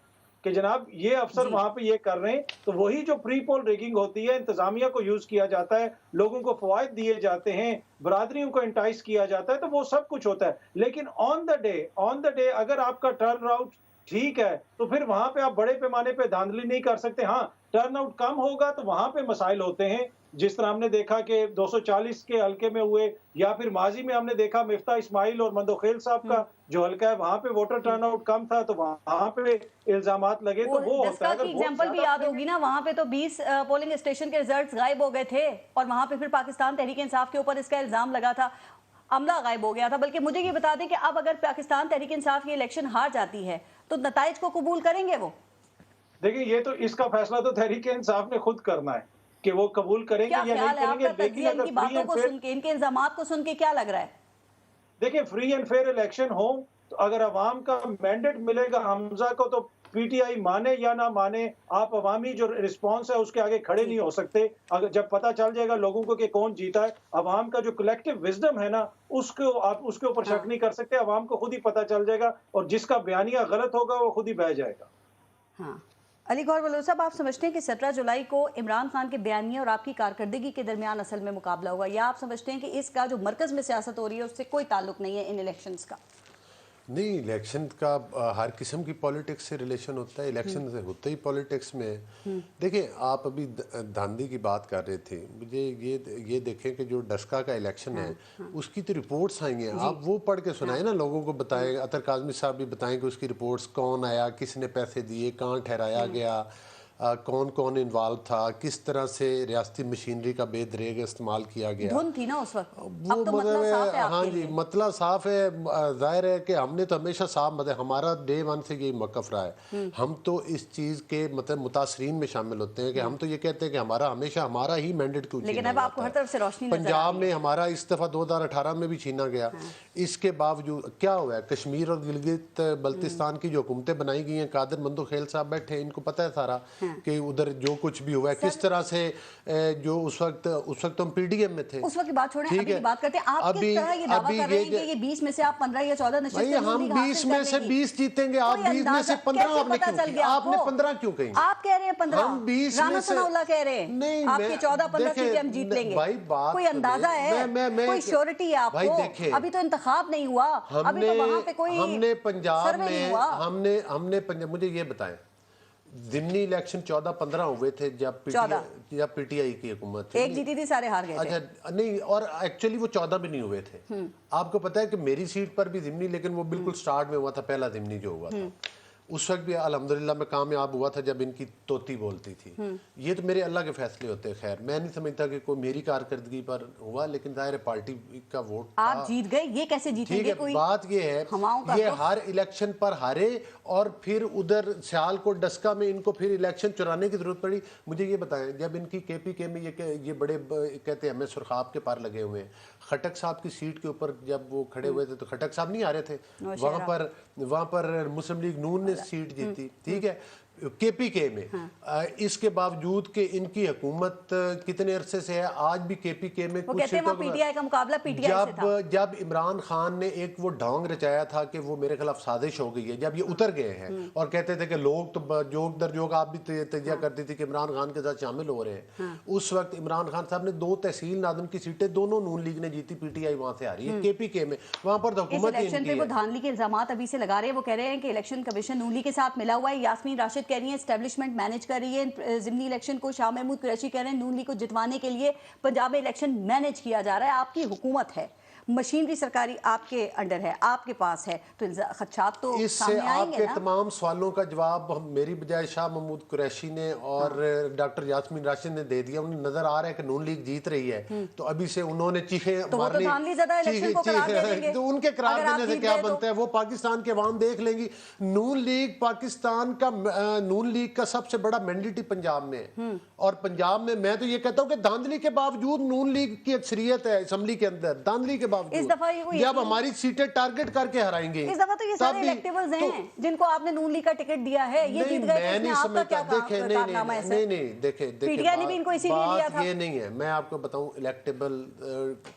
कि जनाब ये अफसर वहां पे ये कर रहे हैं। तो वही जो प्री पोल रिगिंग होती है, इंतजामिया को यूज किया जाता है, लोगों को फवायद दिए जाते हैं, बरादरियों को इंटाइस किया जाता है, तो वो सब कुछ होता है। लेकिन ऑन द डे अगर आपका टर्न आउट ठीक है तो फिर वहां पे आप बड़े पैमाने पे धांधली नहीं कर सकते। हाँ, टर्नआउट कम होगा तो वहां पे मसाइल होते हैं, जिस तरह हमने देखा कि 240 के हल्के में हुए, या फिर माजी में हमने देखा मिफ्ता इस्माइल और मंदोखेल साहब का जो हल्का है वहां पे वोटर टर्नआउट कम था तो वहां पे इल्जामात लगे। तो वो होता है, एग्जांपल भी याद होगी ना, वहां पे तो 20 पोलिंग स्टेशन के रिजल्ट्स गायब हो गए थे और वहां पे फिर पाकिस्तान तहरीक इंसाफ के ऊपर इसका इल्जाम लगा था, अमला गायब हो गया था। बल्कि मुझे ये बता दें कि अब अगर पाकिस्तान तहरीक इंसाफ ये इलेक्शन हार जाती है तो नताइज को कबूल करेंगे वो? देखिए, ये तो इसका फैसला तो तहरीक इंसाफ ने खुद करना है कि वो कबूल करेंगे या नहीं करेंगे। लेकिन अगर बातों को सुन के, इनके इल्जामात को सुन के क्या लग रहा है? देखिए, फ्री एंड फेयर इलेक्शन हो तो अगर अवाम का मैंडेट मिलेगा हमजा को, तो PTI माने या ना माने, आप अवामी जो रिस्पॉन्स है उसके आगे खड़े नहीं हो सकते। अगर जब पता चल जाएगा लोगों को कि कौन जीता है, अवाम का जो कलेक्टिव विजडम है ना, उसको आप उसके ऊपर शक नहीं कर सकते। अवाम को खुद ही पता चल जाएगा और जिसका बयानिया गलत होगा वो खुद ही बह जाएगा। हाँ, अली गौहर बलोच साहब, आप समझते हैं कि 17 जुलाई को इमरान खान के बयानिया और आपकी कारकर्दगी के दरमियान असल में मुकाबला होगा, या आप समझते हैं कि इसका जो मरकज में सियासत हो रही है उससे कोई ताल्लुक नहीं है इन इलेक्शंस का? نہیں، الیکشن کا ہر قسم کی پالیٹکس سے ریلیشن ہوتا ہے، الیکشن سے ہوتا ہی پالیٹکس میں ہے۔ دیکھیں آپ ابھی دھاندلی کی بات کر رہے تھے، مجھے یہ دیکھیں کہ جو ڈسکا کا الیکشن ہے اس کی تو رپورٹس آئی ہیں، آپ وہ پڑھ کے سنائیں نا لوگوں کو، بتائیں، عطر کاظمی صاحب بھی بتائیں کہ اس کی رپورٹس کون آیا، کس نے پیسے دیے، کہاں ٹھہرایا گیا، کون کون انوالو تھا، کس طرح سے ریاستی مشینری کا بے دریغ استعمال کیا گیا۔ دھن تھی نا اس وقت، وہ اب تو مطلب مسئلہ صاف ہے آپ ہاں کے جی لیے۔ مسئلہ صاف ہے، ظاہر ہے کہ ہم نے تو ہمیشہ صاف، مطلب ہمارا ڈے ون سے یہی موقف رہا ہے، ہم تو اس چیز کے مطلب متاثرین میں شامل ہوتے ہیں کہ ہم تو یہ کہتے ہیں کہ ہمارا ہمیشہ ہمارا ہی مینڈیٹ کیوں چھینا لیکن اب آپ کو ہر طرف سے روشنی نظر پنجاب میں ہمارا اس دفعہ 2018 میں بھی چھینا گیا، اس کے باوجود کیا ہوا ہے، کشمیر اور گلگت بلتستان کی جو حکومتیں بنائی گئی ہیں، قادر مندو خیل صاحب بیٹھے ہیں، ان کو پتہ ہے سارا کہ ادھر جو کچھ بھی ہوا ہے کس طرح سے، جو اس وقت ہم پی ڈی ایم میں تھے، اس وقت کی بات چھوڑیں، ابھی کی بات کرتے ہیں۔ آپ کس طرح یہ دعویٰ کر رہے ہیں کہ یہ 20 میں سے آپ 15 یا 14 نشستیں بھائی ہم 20 میں سے 20 جیتیں گے، آپ 20 میں سے 15 آپ نے 15 کیوں کہیں؟ آپ کہہ رہے ہیں 15، ہم 20 رانا میں سے ثناء اللہ کہہ رہے ہیں نہیں، آپ کی 14-15 سیٹیں ہم جیت لیں گے۔ بھائی بات کوئی اندازہ ہے، کوئی شیورٹی ہے آپ کو؟ ابھی تو انتخاب نہیں ہوا، ابھی تو وہاں پہ کوئی ہم نے پنجاب سروے نہیں میں ہوا۔ ہم نے پنجاب، مجھے یہ بتائیں ضمنی الیکشن 14-15 ہوئے تھے جب پی ٹی آئی کی حکومت تھی، ایک جیتی تھی، سارے ہار گئے تھے۔ اچھا نہیں، اور ایکچولی وہ 14 بھی نہیں ہوئے تھے۔ آپ کو پتا ہے کہ میری سیٹ پر بھی ضمنی، لیکن وہ بالکل سٹارٹ میں ہوا تھا، پہلا ضمنی جو ہوا تھا اس وقت بھی الحمدللہ میں کامیاب ہوا تھا جب ان کی توتی بولتی تھی۔ یہ تو میرے اللہ کے فیصلے ہوتے ہیں، خیر میں نہیں سمجھتا کہ کوئی میری کارکردگی پر ہوا، لیکن ظاہر پارٹی کا ووٹ آپ جیت گئے، یہ کیسے جیتیں گے؟ ٹھیک ہے، بات یہ ہے یہ ہر الیکشن پر ہارے، اور پھر ادھر سیالکوٹ ڈسکا میں ان کو پھر الیکشن چرانے کی ضرورت پڑی۔ مجھے یہ بتائیں، جب ان کی کے پی کے میں یہ بڑے کہتے ہیں ہمیں سرخاب کے پار لگے ہوئے ہیں، خٹک صاحب کی سیٹ کے اوپر جب وہ کھڑے ہوئے تھے تو خٹک صاحب نہیں آ رہے تھے، وہاں پر مسلم لیگ نون نے سیٹ جیتی، ٹھیک ہے، کے پی کے میں، اس کے باوجود کہ ان کی حکومت کتنے عرصے سے ہے، آج بھی کے پی کے میں وہ کہتے ہیں پی ٹی آئی کا مقابلہ پی ٹی آئی سے تھا۔ جب عمران خان نے ایک وہ ڈھونگ رچایا تھا کہ وہ میرے خلاف سازش ہو گئی ہے، جب یہ اتر گئے ہیں اور کہتے تھے کہ لوگ تو جوک در جوک، آپ بھی تجزیہ کرتی تھی کہ عمران خان کے ساتھ شامل ہو رہے ہیں، اس وقت عمران خان صاحب نے 2 تحصیل نادم کی سیٹیں دونوں نون لیگ نے جیتی، پی ٹی آئی وہاں سے آ رہی ہے، کے پی کے میں وہاں پر حکومت ہی ان کی ہے۔ وہ دھاندلی کے الزامات ابھی سے لگا رہے ہیں، وہ کہہ رہے ہیں کہ الیکشن کمیشن نون لیگ کے ساتھ ملا ہوا ہے۔ یاسمین راشد کہہ رہی ہیں اسٹیبلشمنٹ مینج کر رہی ہے ضمنی الیکشن کو۔ شاہ محمود قریشی کہہ رہے ہیں نون لیگ کو جتوانے کے لیے پنجاب میں الیکشن مینج کیا جا رہا ہے۔ آپ کی حکومت ہے، مشینری سرکاری آپ کے انڈر ہے، آپ کے پاس ہے، تو خدشات تو اس سے سامنے آئیں آپ گے کے نا۔ تمام سوالوں کا جواب میری بجائے شاہ محمود قریشی نے اور ڈاکٹر یاسمین راشد نے دے دیا۔ انہیں نظر آ رہا ہے کہ نون لیگ جیت رہی ہے، تو ابھی سے انہوں نے چیخیں مارنی، تو ان کے قرار دینے سے کیا بنتا ہے، وہ پاکستان کے عوام دیکھ لیں گی۔ نون لیگ پاکستان کا، نون لیگ کا سب سے بڑا مینڈیٹ ہی پنجاب میں ہے، اور پنجاب میں میں تو یہ کہتا ہوں کہ دھاندلی کے باوجود نون لیگ کی اکثریت ہے اسمبلی کے اندر، دھاندلی کے باوجود جب ہماری سیٹیں ٹارگٹ کر کے ہرائیں گے۔ اس دفعہ تو یہ سارے الیکٹیبلز ہیں جن کو آپ نے نون لیگ کا ٹکٹ دیا ہے، یہ جیت گئے، اس میں آپ کا کیا کارنامہ ہے؟ نہیں دیکھیں پی ٹی آئی نے بھی ان کو اسی لیے لیا تھا۔ یہ نہیں ہے، میں آپ کو بتاؤں الیکٹیبل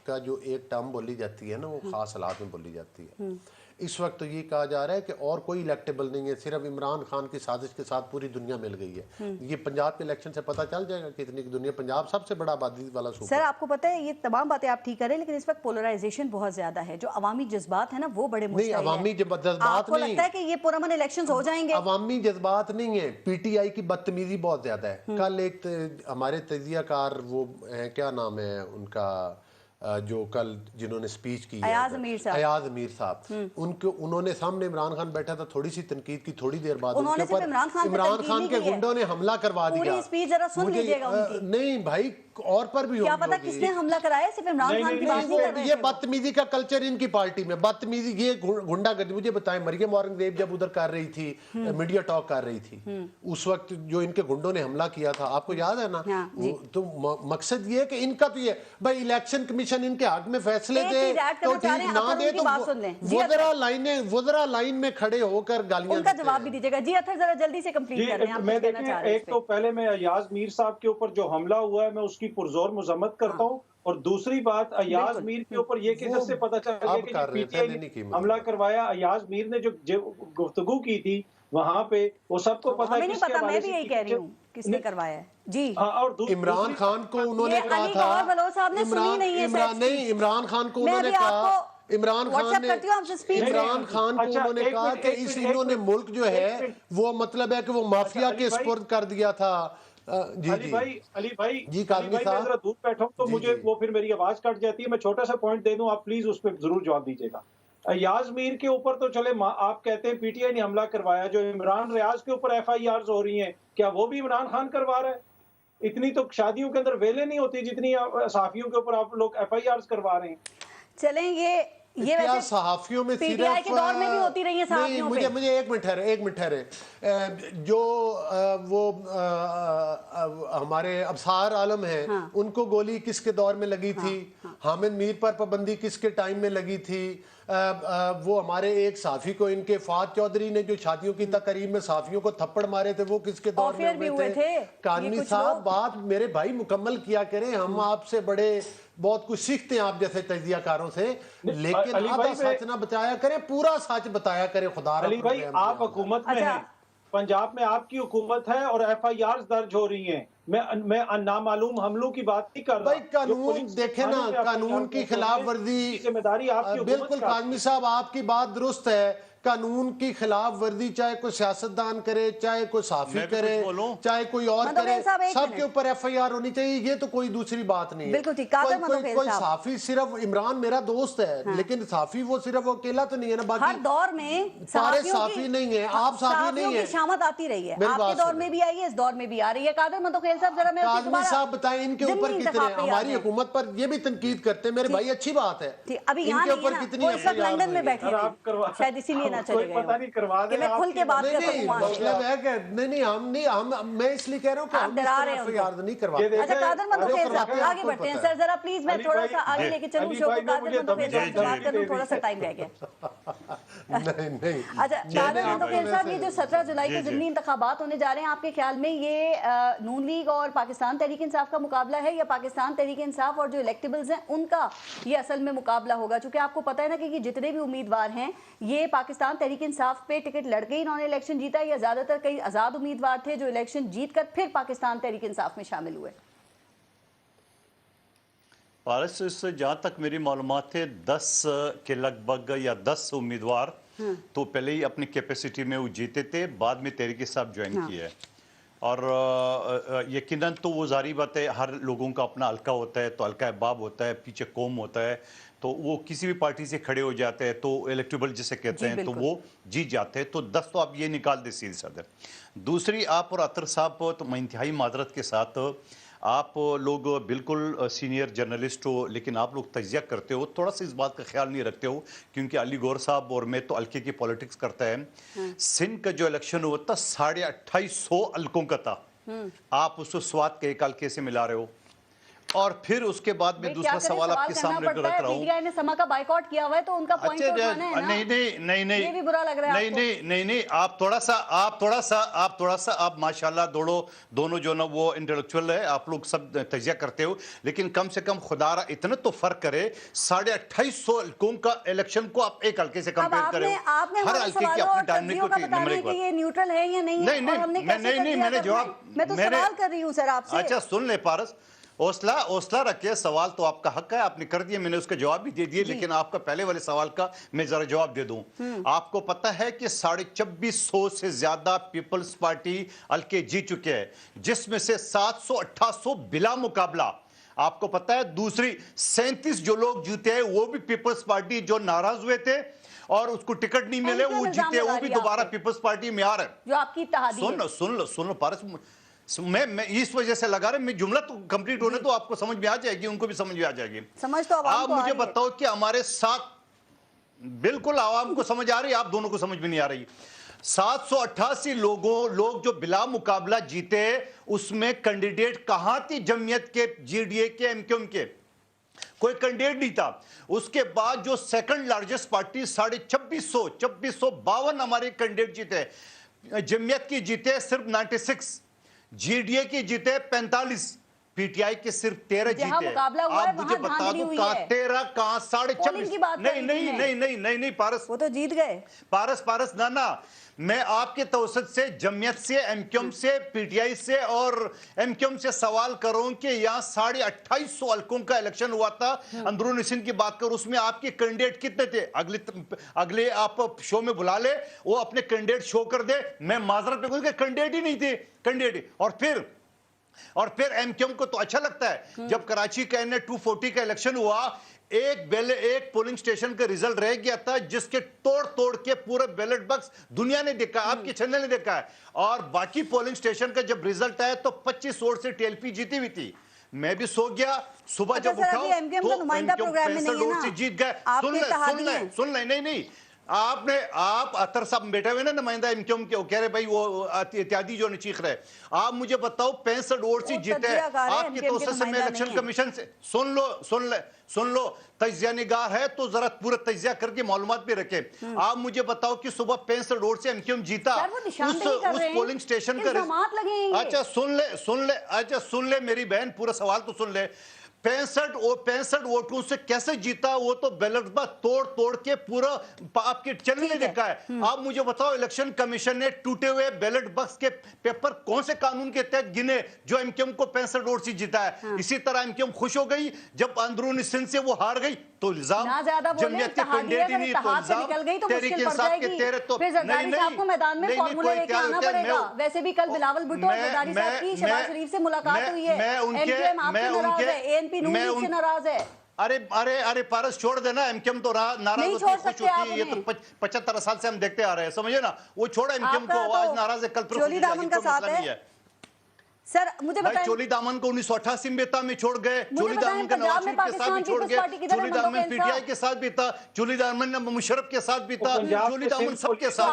کا جو ایک ٹرم بولی جاتی ہے نا، وہ خاص حالات میں بولی جاتی ہے۔ اس وقت تو یہ کہا جا رہا ہے کہ اور کوئی الیکٹیبل نہیں ہے، صرف عمران خان کی سازش کے ساتھ پوری دنیا مل گئی ہے۔ یہ پنجاب کے الیکشن سے پتہ چل جائے گا کہ اتنی دنیا، پنجاب سب سے بڑا آبادی والا صوبہ۔ سر آپ کو پتہ ہے یہ تمام باتیں آپ ٹھیک کریں، لیکن اس وقت پولرائزیشن بہت زیادہ ہے، جو عوامی جذبات ہیں نا وہ بڑے مشتعل ہیں۔ نہیں، عوامی جذبات آپ کو لگتا ہے کہ یہ پرامن الیکشنز ہو جائیں گے؟ عوامی جذبات نہیں ہیں، پی ٹی آئی کی بدتمیزی بہت زیادہ ہے۔ کل ایک ہمارے تجزیہ کار وہ ہیں، کیا نام ہے ان کا، جو کل جنہوں نے سپیچ کی ہے، ایاز امیر صاحب، انہوں نے سامنے عمران خان بیٹھا تھا، تھوڑی سی تنقید کی، تھوڑی دیر بعد عمران خان کے گنڈوں نے حملہ کروا دیا۔ پوری سپیچ ذرا سن لیجیے گا ان کی۔ نہیں بھائی، اور پر بھی کیا پتا کس نے حملہ کرایا، صرف عمران خان کی بات نہیں کر رہے۔ یہ بدتمیزی کا کلچر ان کی پارٹی میں، بدتمیزی، یہ گنڈا گردی۔ مجھے بتائیں، مریم اورنگزیب جب ادھر کر رہی تھی، میڈیا ٹاک کر رہی تھی، اس وقت جو ان کے گنڈوں نے حملہ کیا تھا، آپ کو یاد ہے نا؟ تو مقصد یہ ہے کہ ان کا تو یہ بھائی الیکشن کمیشن ان کے حق میں فیصلے دے تو ٹھیک، نہ دے تو وزراء لائن میں کھڑے ہو کر گالیاں، ان کا جواب بھی دیجیے گا۔ جی اطہر ذرا جلدی سے کمپلیٹ کر رہے ہیں۔ میں دیکھیں، ایک تو پہلے میں ایاز میر صاحب کے اوپر جو حملہ ہوا ہے میں اس کی پرزور مذمت کرتا ہوں، اور دوسری بات ایاز میر کے اوپر یہ کس سے پتہ چل گیا کہ پی ٹی آئی نے حملہ کروایا۔ ایاز میر نے جو گفتگو کی تھی وہاں پہ، وہ سب کو پتہ ہے، نہیں پتا، میں بھی یہی کہہ رہی ہوں کس نے کروایا ہے۔ جی، اور عمران خان کو انہوں نے کہا تھا، علی گوہر بلوچ صاحب نے سنی نہیں ہے، نہیں، عمران خان کو انہوں نے کہا، عمران خان نے عمران خان کو انہوں نے کہا کہ اس انہوں نے ملک جو ہے وہ مطلب ہے کہ وہ مافیا کے سپرد کر دیا تھا. جی علی بھائی جی کاظمی میں ذرا دور بیٹھا ہوں تو مجھے وہ پھر میری آواز کٹ جاتی ہے. میں چھوٹا سا پوائنٹ دے دوں, آپ پلیز اس پہ ضرور جواب دیجیے گا. ایاز میر کے اوپر تو چلے آپ کہتے ہیں پی ٹی آئی نے حملہ کروایا, جو عمران ریاض کے اوپر ایف آئی آرز ہو رہی ہیں, کیا وہ بھی عمران خان کروا رہا ہے؟ اتنی تو شادیوں کے اندر ویلے نہیں ہوتی جتنی صحافیوں کے اوپر آپ لوگ ایف آئی آرز کروا رہے ہیں. چلیں یہ کیا صحافیوں میں پی ٹی آئی کے دور میں بھی ہوتی رہی ہیں صحافیوں پہ. مجھے ایک منٹ ٹھہرے. جو وہ ہمارے ابصار عالم ہیں ان کو گولی کس کے دور میں لگی تھی؟ حامد میر پر پابندی کس کے ٹائم میں لگی تھی؟ وہ ہمارے ایک صحافی کو ان کے فات چودھری نے جو شادیوں کی تقریب میں صحافیوں کو تھپڑ مارے تھے وہ کس کے دور میں ہوئے تھے؟ کاظمی صاحب بات میرے بھائی مکمل کیا کریں. ہم آپ سے بڑے بہت کچھ سیکھتے ہیں آپ جیسے تجزیہ کاروں سے, لیکن آدھا سچ نہ بتایا کریں, پورا سچ بتایا کریں. خدا علی بھائی آپ حکومت میں ہیں, پنجاب میں آپ کی حکومت ہے اور ایف آئی آرز درج ہو رہی ہیں. میں نامعلوم حملوں کی بات نہیں کر رہا. بھائی قانون دیکھیں نا, قانون کی خلاف ورزی ذمہ داری آپ کی. بالکل کاظمی صاحب آپ کی بات درست ہے. قانون کی خلاف ورزی چاہے کوئی سیاستدان کرے, چاہے کوئی صحافی کرے, چاہے کوئی اور کرے, سب کے اوپر ایف آئی آر ہونی چاہیے. یہ تو کوئی دوسری بات نہیں ہے. کوئی صحافی صرف عمران میرا دوست ہے, لیکن صحافی وہ صرف اکیلا تو نہیں ہے نا, باقی ہر دور میں سارے صحافی نہیں ہیں. آپ صحافی نہیں ہیں, شامت آتی رہی ہے, آپ کے دور میں بھی آئی ہے, اس دور میں بھی آ رہی ہے. قادر متوکیل صاحب ذرا میں کاظمی صاحب بتائیں ان کے اوپر کتنے, ہماری حکومت پر یہ بھی تنقید کرتے ہیں میرے بھائی, اچھی بات ہے. ابھی یہاں نہیں ہے, وہ اس وقت لندن میں بیٹھے ہیں, شاید اسی لیے نہ چلے گئے کہ میں کھل کے بات کر سکوں. مطلب ہے کہ نہیں, میں اس لیے کہہ رہا ہوں کہ آپ ڈرا رہے ہیں یاد نہیں کرواتے. اچھا قادر متوکیل صاحب آگے بڑھتے ہیں. سر ذرا پلیز میں تھوڑا سا آگے لے کے چلوں شو کو. قادر متوکیل صاحب سے بات کروں, تھوڑا سا ٹائم رہ گیا. اچھا قادر متوکیل صاحب, یہ جو 17 جولائی کو ضمنی انتخابات ہونے جا رہے ہیں, آپ کے خیال میں یہ نون لیگ اور پاکستان تحریک انصاف کا مقابلہ ہے, یا پاکستان تحریک انصاف اور جو الیکٹیبلز ہیں ان کا یہ اصل میں مقابلہ ہوگا؟ چونکہ آپ کو پتہ ہے نا کہ جتنے بھی امیدوار ہیں یہ پاکستان تحریک انصاف پہ ٹکٹ لڑ کے انہوں نے الیکشن جیتا, یا زیادہ تر کئی آزاد امیدوار تھے جو الیکشن جیت کر پھر پاکستان تحریک انصاف میں شامل ہوئے؟ پارس, اس سے جہاں تک میری معلومات ہے 10 کے لگ بھگ یا 10 امیدوار تو پہلے ہی اپنی کیپیسٹی میں وہ جیتے تھے, بعد میں تحریک انصاف جوائن کیا ہے. اور یقیناً تو وہ ظاہری بات ہے, ہر لوگوں کا اپنا حلقہ ہوتا ہے, تو حلقہ احباب ہوتا ہے, پیچھے قوم ہوتا ہے, تو وہ کسی بھی پارٹی سے کھڑے ہو جاتے ہیں تو الیکٹیبل جسے کہتے ہیں تو وہ جیت جاتے ہیں. تو 10 تو آپ یہ نکال دیں سیدھی سادہ. دوسری, آپ اور عطر صاحب تو میں انتہائی معذرت کے ساتھ, آپ لوگ بالکل سینئر جرنلسٹ ہو, لیکن آپ لوگ تجزیہ کرتے ہو, تھوڑا سا اس بات کا خیال نہیں رکھتے ہو, کیونکہ علی گور صاحب اور میں تو حلقے کی پولیٹکس کرتا ہے. سندھ کا جو الیکشن ہوا تھا 2850 حلقوں کا تھا, آپ اس کو سوات کے ایک حلقے سے ملا رہے ہو. اور پھر اس کے بعد میں دوسرا سوال آپ کے سامنے رکھ رہا ہوں. پی ٹی آئی نے سما کا بائیکاٹ کیا ہوا ہے تو ان کا پوائنٹ اٹھانا ہے نا. یہ بھی برا لگ رہا ہے. نہیں, آپ تھوڑا سا آپ ماشاءاللہ دونوں جو نا وہ انٹلیکچوئل ہے, آپ لوگ سب تجزیہ کرتے ہو, لیکن کم سے کم خدا را اتنا تو فرق کرے. 2850 حلقوں کا الیکشن کو آپ ایک حلقے سے کمپیئر کرے ہو. ہر حلقے کی اپنی ڈائنامک ہوتی ہے. نمبر ایک بات, یہ نیوٹرل ہے یا نہیں ہے, نہیں, میں نے جواب, میں تو سوال کر رہی ہوں سر آپ سے. اچھا سن لے پارس, حوصلہ رکھے, سوال تو آپ کا حق ہے, آپ نے کر دیا, میں نے اس کا جواب بھی دے دیا, لیکن آپ کا پہلے والے سوال کا میں ذرا جواب دے دوں. آپ کو پتہ ہے کہ 2650 سے زیادہ پیپلز پارٹی حلقے جیت چکے ہیں, جس میں سے 700-800 بلا مقابلہ. آپ کو پتہ ہے دوسری 37 جو لوگ جیتے ہیں وہ بھی پیپلز پارٹی جو ناراض ہوئے تھے اور اس کو ٹکٹ نہیں ملے, وہ جیتے, وہ بھی دوبارہ پیپلز پارٹی میں آ رہے ہیں. جو آپ کی اتحادی ہے, سن لو پارس, میں اس وجہ سے لگا رہا میں جملہ تو کمپلیٹ ہونے تو آپ کو سمجھ میں آ جائے گی, ان کو بھی سمجھ میں آ جائے گی. آپ مجھے بتاؤ کہ ہمارے ساتھ, بالکل عوام کو سمجھ آ رہی, آپ دونوں کو سمجھ میں نہیں آ رہی. 788 لوگ جو بلا مقابلہ جیتے, اس میں کینڈیڈیٹ کہاں تھی جمعیت کے, جی ڈی اے کے, ایم کیو ایم کے, کوئی کینڈیڈیٹ نہیں تھا. اس کے بعد جو سیکنڈ لارجسٹ پارٹی 2652 ہمارے کینڈیڈیٹ جیتے, جمعیت کی جیتے صرف 96, جی ڈی اے کی جیتے 45, पीटीआई के सिर्फ 13 जहां जीते। मुकाबला हुआ है, आप मुझे वहां बता धांधली दो हुई कहां है। 13 कहां पोलिंग 26। की बात नहीं करी नहीं थी नहीं नहीं नहीं नहीं पारस, वो तो जीत गए। पारस ना मैं आपके तवसत से जमियत से, एमक्यूएम से, पीटीआई से और एमक्यूएम से सवाल करूं कि यहाँ 2850 हलकों का इलेक्शन हुआ था अंदरूनी सिंध की बात करूं, उसमें आपके कैंडिडेट कितने थे? अगले आप शो में बुला ले, वो अपने कैंडिडेट शो कर दे, मैं माजरत पे उसके कैंडिडेट ही नहीं थे, कैंडिडेट। और फिर एमक्यूएम को तो अच्छा लगता है जब कराची का एनए 240 का इलेक्शन हुआ, एक पोलिंग स्टेशन का रिजल्ट रह गया था जिसके तोड़ के पूरे बैलेट बॉक्स दुनिया ने देखा, आपके चैनल ने देखा है। और बाकी पोलिंग स्टेशन का जब रिजल्ट आया तो 25 वोट से टीएलपी जीती हुई थी। मैं भी सो गया, सुबह जब उठाओ तो एमक्यूएम 65 वोट से जीत गए। सुन ले नहीं आप अतर साहब बैठे हुए ना नुमाइंदा एमक्यूएम के, कह रहे भाई वो इत्यादि जो चीख रहे, आप मुझे बताओ 65 वोट से जीते आपकी तवज्जो से। मैं इलेक्शन कमीशन से सुन लो तज्जिया निगार है तो जरा पूरा तज्जिया करके मालूमात भी रखे। आप मुझे बताओ कि सुबह 65 वोट से एमक्यूएम जीता उस पोलिंग स्टेशन का। अच्छा सुन ले मेरी बहन, पूरा सवाल तो सुन ले। 65 वोटों से कैसे जीता? वो तो बैलेट बॉक्स तोड़ के पूरा आपके चैनल ने देखा है। आप मुझे बताओ इलेक्शन कमीशन ने टूटे हुए बैलेट बॉक्स के पेपर कौन से कानून के तहत गिने जो एमक्यूएम को 65 वोट से जीता है? इसी तरह एमक्यूएम खुश हो गई जब अंदरूनी सिंध से वो हार गई तो इल्जाम जमीयत के कैंडिडेट ही नहीं, तो इल्जाम तहरीक इंसाफ के तेरे तो आपको मैदान में फॉर्मूला लेके आना पड़ेगा। वैसे भी कल बिलावल भुट्टो और जरदारी साहब की शहबाज शरीफ से मुलाकात हुई है, एमक्यूएम आपसे नाराज है, एएनपी नून लीग से नाराज है। अरे पारस छोड़ देना, एमक्यूएम तो नाराज होती है, ये तो 75 साल से हम देखते आ रहे हैं, समझिए ना। वो छोड़ा एमक्यूएम को, आज नाराज है, कल चोली दामन का साथ है। सर मुझे बताएं, चोली दामन को 1988 में छोड़ गए, चोली दामन का नवाज शरीफ के साथ भी छोड़ गए, चोली दामन पीटीआई के साथ भी था, चोली दामन मुशर्रफ के साथ भी था, चोली दामन सबके साथ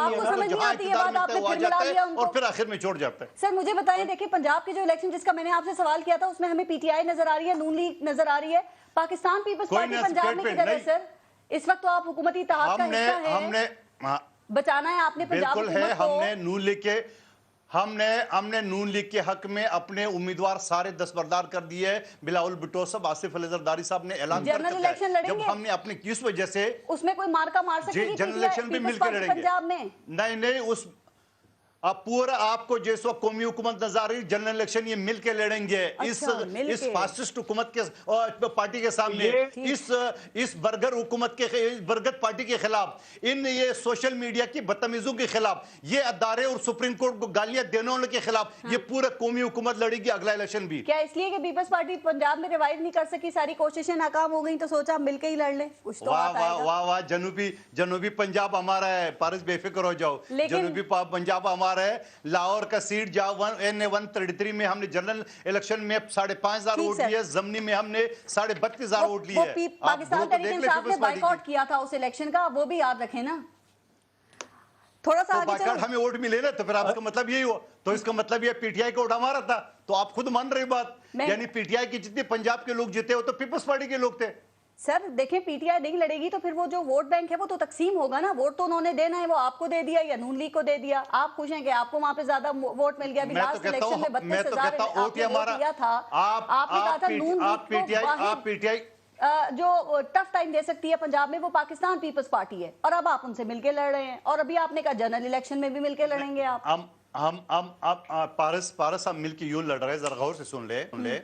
और फिर आखिर में छोड़ जाता है। सर मुझे बताएं, देखिए पंजाब के जो इलेक्शन जिसका मैंने आपसे सवाल किया था उसमें हमें पीटीआई नजर आ रही है, नून लीग नजर आ रही है, पाकिस्तान पीपल्स पार्टी पंजाब में किधर है? सर इस वक्त तो आप हुकूमती इत्तेहाद का हिस्सा है, बचाना है आपने पंजाब हुकूमत को। हमने नून लीग के हक में अपने उम्मीदवार सारे दस्तबरदार कर दिए। बिलावल भुट्टो साहब, आसिफ अली जरदारी साहब ने ऐलान कर चुका है। जब हमने अपने किस वजह से उसमें कोई मार्का मार सकेगी जनरल इलेक्शन भी मिलकर लड़ेंगे पंजाब में? नहीं उस अब पूरा आपको जिस वक्त कौमी हुकूमत नजर आ रही, जनरल इलेक्शन ये मिल के लड़ेंगे। इस फासिस्ट हुकूमत के पार्टी के सामने, इस बर्गर हुकूमत के, बरगद पार्टी के खिलाफ, ये सोशल मीडिया की बदतमीजों के खिलाफ, ये अदारे और सुप्रीम कोर्ट को गालियां देने वालों के खिलाफ ये पूरा कौमी हुकूमत लड़ेगी अगला इलेक्शन भी। क्या इसलिए कि पीपल्स पार्टी पंजाब में रिवाइव नहीं कर सकी, सारी कोशिशें नाकाम हो गई, तो सोचा मिलकर ही लड़ ले कुछ तो। वाह जनूबी पंजाब हमारा है, पारस बेफिक्र हो जाओ, जनूबी पंजाब हमारा है। लाहौर का सीट जहां NA 133 में हमने जनरल इलेक्शन में 5,500 वोट लिए, जमनी में हमने 32,500 वोट लिए। पाकिस्तान तहरीक इंसाफ ने बाइकआउट किया था उस इलेक्शन का, वो भी याद रखें ना। थोड़ा सा आगे चलो, हमें वोट मिले ना, तो फिर आपका मतलब यही हुआ, तो इसका मतलब ये पीटीआई का वोट हमारा था, तो आप खुद मान रहे बात, यानी पीटीआई के जितने पंजाब के लोग जीते वो तो पीपल्स पार्टी के लोग थे। सर देखें, पीटीआई नहीं लड़ेगी तो फिर वो जो वोट बैंक है वो तो तकसीम होगा ना, वोट तो उन्होंने देना है, वो आपको दे दिया या नून लीग को दे दिया। आप खुश हैं कि आपको वहां पे ज्यादा वोट मिल गया? अभी लास्ट इलेक्शन में 32,000 वोट दिया था, आपने कहा था नून लीग जो टफ टाइम दे सकती है पंजाब में वो पाकिस्तान पीपल्स पार्टी है, और अब आप उनसे मिलके लड़ रहे हैं, और अभी आपने कहा जनरल इलेक्शन में भी मिलके लड़ेंगे आप। हम पारस हम मिलके यूं लड़ रहे हैं, जरा गौर से सुन ले।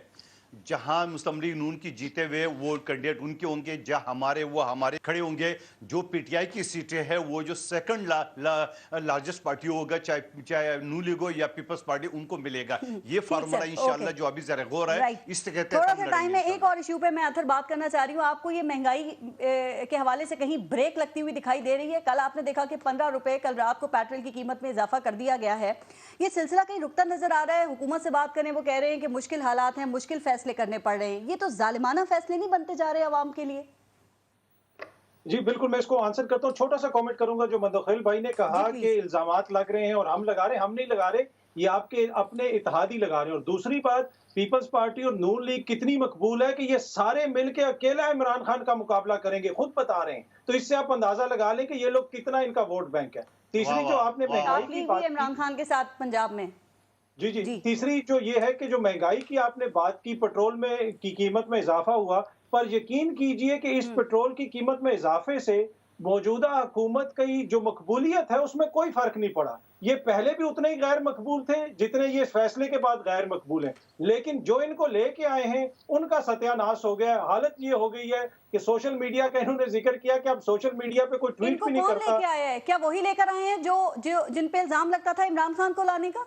जहां मुस्लिम लीग नून की जीते हुए वो कैंडिडेट उनके होंगे, जहां हमारे खड़े होंगे। जो पीटीआई की सीटें हैं वो जो सेकंड लार्जेस्ट पार्टी होगा, चाहे नून लीग हो या पीपल्स पार्टी, उनको मिलेगा। ये फार्मूला इंशाल्लाह जो अभी जरा गौर है इस थोड़ा सा टाइम है। एक और इशू पे मैं आखिर बात करना चाह रही हूँ। आपको ये महंगाई के हवाले से कहीं ब्रेक लगती हुई दिखाई दे रही है? कल आपने देखा कि 15 रुपए कल रात को पेट्रोल की कीमत में इजाफा कर दिया गया है। ये सिलसिला कहीं रुकता नजर आ रहा है? हुकूमत से बात करें, वो कह रहे हैं कि मुश्किल हालात हैं, मुश्किल फैसले करने पड़ रहे हैं। ये तो जालिमाना फैसले नहीं बनते जा रहे अवाम के लिए? जी बिल्कुल, मैं इसको आंसर करता हूँ। छोटा सा कमेंट करूंगा। जो मदखिल भाई ने कहा कि इल्जामात लग रहे हैं और हम लगा रहे हैं, हम नहीं लगा रहे, ये आपके अपने इत्तेहादी लगा रहे हैं। और दूसरी बात, पीपल्स पार्टी और नून लीग कितनी मकबूल है कि ये सारे मिलके अकेला इमरान खान का मुकाबला करेंगे, खुद बता रहे हैं। तो इससे आप अंदाजा लगा लें कि ये लोग कितना इनका वोट बैंक है। तीसरी जो आपने महंगाई की बात, इमरान खान के साथ पंजाब में जी। तीसरी जो ये है कि जो महंगाई की आपने बात की, पेट्रोल में की कीमत में इजाफा हुआ, पर यकीन कीजिए कि इस पेट्रोल की कीमत में इजाफे से मौजूदा हुकूमत की जो मकबूलियत है उसमें कोई फर्क नहीं पड़ा। ये पहले भी उतने ही गैर मकबूल थे जितने ये फैसले के बाद गैर मकबूल हैं, लेकिन जो इनको लेके आए हैं उनका सत्यानाश हो गया। हालत ये हो गई है कि सोशल मीडिया का इन्होंने जिक्र किया कि अब सोशल मीडिया पे कोई ट्वीट भी नहीं करता। लेके आया है? क्या वही लेकर आए हैं जो जिन पे इल्जाम लगता था इमरान खान को लाने का?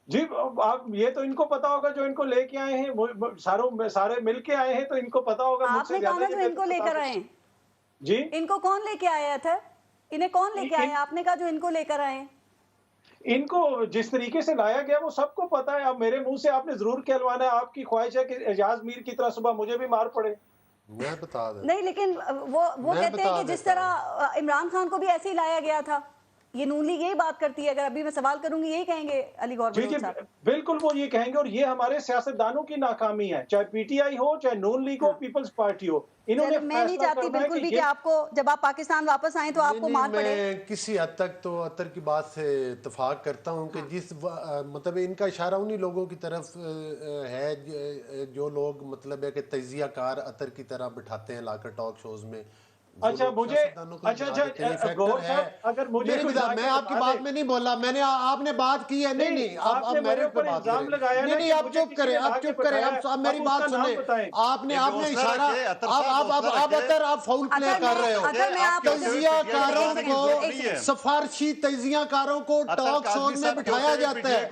जी, आप ये तो इनको पता होगा जो इनको लेके आए हैं, सारे मिलके आए हैं, तो इनको पता होगा। आपने कहा ना जो इनको लेकर आए हैं। जी, इनको कौन लेके आया था? इन्हें कौन लेके आया? आपने कहा जो इनको लेकर आए हैं। इनको जिस तरीके से लाया गया वो सबको पता है। अब मेरे मुंह से आपने जरूर कहलवाना है। आपकी ख्वाहिश है कि एजाज मीर की तरह सुबह मुझे भी मार पड़े। मैं बता दूं। नहीं, लेकिन वो कहते हैं कि जिस तरह इमरान खान को भी ऐसे ही लाया गया था। ये नून लीग यही बात करती है। अगर अभी मैं सवाल करूंगी यही कहेंगे अली गौर बलोच साहब। बिल्कुल वो ये कहेंगे, और ये हमारे सियासतदानों की नाकामी है, चाहे पीटीआई हो, चाहे नून लीग हो, पीपल्स पार्टी हो। इन्होंने मैं नहीं चाहती बिल्कुल भी कि आपको जब आप पाकिस्तान वापस आए तो आपको मार पड़े। मैं किसी हद तक तो अतर की बात से इत्तेफाक करता हूं कि जिस मतलब इनका इशारा उन्हीं लोगों की तरफ है जो लोग मतलब है कि तजिया कार अतर की तरह बिठाते हैं लाकर टॉक शोज में। अच्छा मुझे अगर मुझे मैं आपकी बात में नहीं बोला, मैंने आपने बात की है। नहीं आप मेरे पे बात नहीं, आप चुप करें, आप मेरी बात सुने। आपने इशारा आप फाउल प्ले कर रहे हो। तजियाकारों को, सिफारशी तजियाकारों को टॉक शोज में बिठाया जाता है,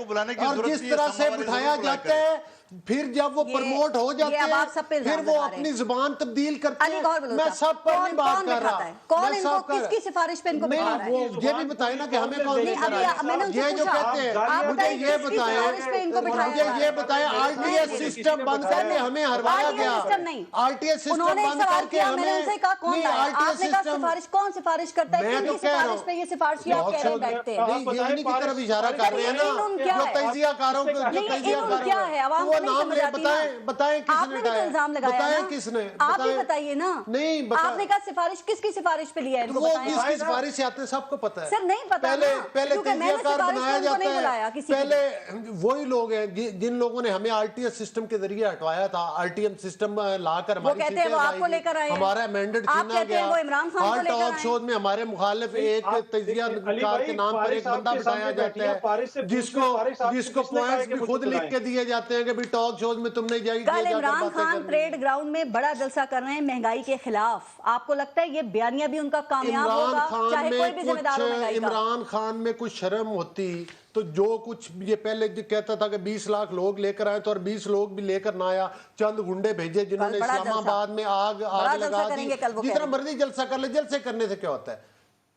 और जिस तरह से बिठाया जाता है फिर जब वो प्रमोट हो जाते हैं फिर वो अपनी जुबान तब्दील करते हैं। मैं सब पर नहीं बात कर रहा। कौन इनको किसकी सिफारिश पे इनको बिठा रहा है? ये भी बताए ना कि हमें कौन लेकर आया। ये जो कहते हैं मुझे ये बताएं आरटीएस सिस्टम बंद करके हमें हरवाया गया। आरटीएस सिस्टम बंद करके हमें आरटीएस सिस्टम कौन सिफारिश करता है? किसकी सिफारिश पे ये सिफारिश आप कह रहे बैठते हैं? इन्हीं की तरफ इशारा कर रहे हैं ना, जो तजियाकारों को क्या है? नाम ले बताएं किसने बताया किसने? आप ही बताइए ना। नहीं आपने कहा सिफारिश किसकी सिफारिश पे लिया है? वो किसकी सिफारिश आते हैं सबको पता है। सर नहीं पता। पहले तजियाकार बनाया जाता है। पहले वही लोग हैं जिन लोगों ने हमें आरटीएस सिस्टम के जरिए हटवाया था। आरटीएम सिस्टम लाकर हमारा अमेंडेड छीना गया। हर टॉक शो में हमारे मुखालिफ एक तजियाकार के नाम पर एक बंदा बिठाया जाता है जिसको पॉइंट्स भी खुद लिख के दिए जाते हैं कि टॉक शोज में तुमने कल इमरान खान परेड ग्राउंड में बड़ा जलसा कर रहे हैं महंगाई के खिलाफ। आपको लगता है ये बयानिया भी उनका कामयाब होगा? चाहे कोई भी जिम्मेदार हो महंगाई का। इमरान खान में कुछ शर्म होती तो जो कुछ ये पहले कहता था कि 20 लाख लोग लेकर आए तो, और 20 लोग भी लेकर ना आया, चंद गुंडे भेजे जिन्होंने इस्लामाबाद में आग लगा दी। जितना मर्जी जलसा कर ले, जलसे करने से क्या होता है?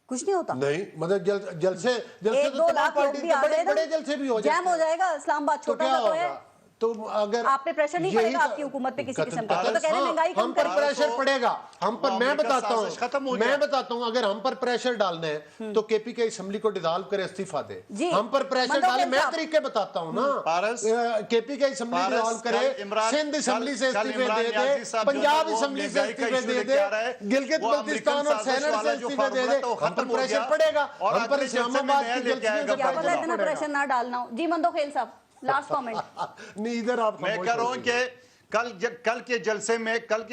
कुछ नहीं होता। नहीं मतलब जलसे तो बड़े जलसे भी हो जाएगा। इस्लामाबाद छोटा सा तो है। तो अगर आप पे प्रेशर नहीं पड़ेगा आपकी हुकूमत पे किसी किस्म का? तो कह रहे हैं महंगाई हम पर प्रेशर पड़ेगा। हम पर मैं बताता हूं अगर हम पर प्रेशर डालना है तो केपी के असेंबली को डिसॉल्व करे, इस्तीफा दे। हम पर प्रेशर डाले, मैं तरीके बताता हूं ना। केपी के असेंबली डिसॉल्व करे, सिंध असेंबली से इस्तीफे दे दे, पंजाब असेंबली से इस्तीफे दे दे, गिलगित बल्तिस्तान और सेनेट से इस्तीफे दे दे। हम पर प्रेशर पड़ेगा। हम पर इस्लामाबाद की इतना प्रेशर ना डालना। जी मंदो खेल साहब, लास्ट कमेंट। नहीं इधर आप मैं कह रहा हूं कि कल के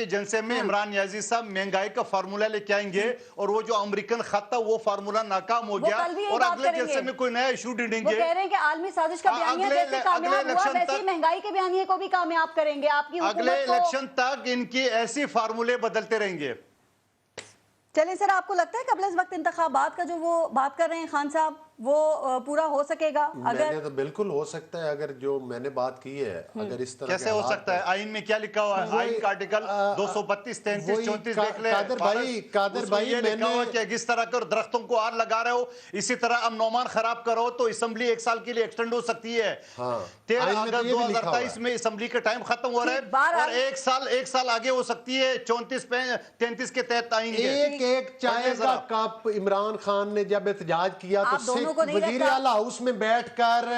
जलसे में इमरान याजी साहब महंगाई का फार्मूला लेके आएंगे, और वो जो अमेरिकन खत था वो फार्मूला नाकाम हो गया, और अगले जलसे में कोई नया इशू ढूंढेंगे। वो कह रहे हैं कि आलमी साजिश का बयानिया जैसे कामयाब हुआ वैसे महंगाई के बयानिए को भी कामयाब करेंगे। आपकी अगले इलेक्शन तक इनकी ऐसी फार्मूले बदलते रहेंगे। चलिए सर, आपको लगता है कि कबल इस वक्त इंतखाबात का जो वो बात कर रहे हैं खान साहब वो पूरा हो सकेगा? अगर तो बिल्कुल हो सकता है। अगर जो मैंने बात की है अगर इस तरह कैसे हो सकता है? आइन में क्या लिखा हुआ है? आइन का आर्टिकल 232, 33, 34 देख ले। कादर भाई मैंने कि जिस तरह कर दरख्तों को आग लगा रहे हो इसी तरह अमन खराब करो तो असेंबली 1 साल के लिए एक्सटेंड हो सकती है। 13 अगस्त 2023 में असेंबली का टाइम खत्म हो रहा है और 1 साल आगे हो सकती है 34-33 के तहत आएंगे। एक चाय का कप इमरान खान ने जब एहतजाज किया तो दोनों को नहीं वजीर लगता आला हाउस में बैठकर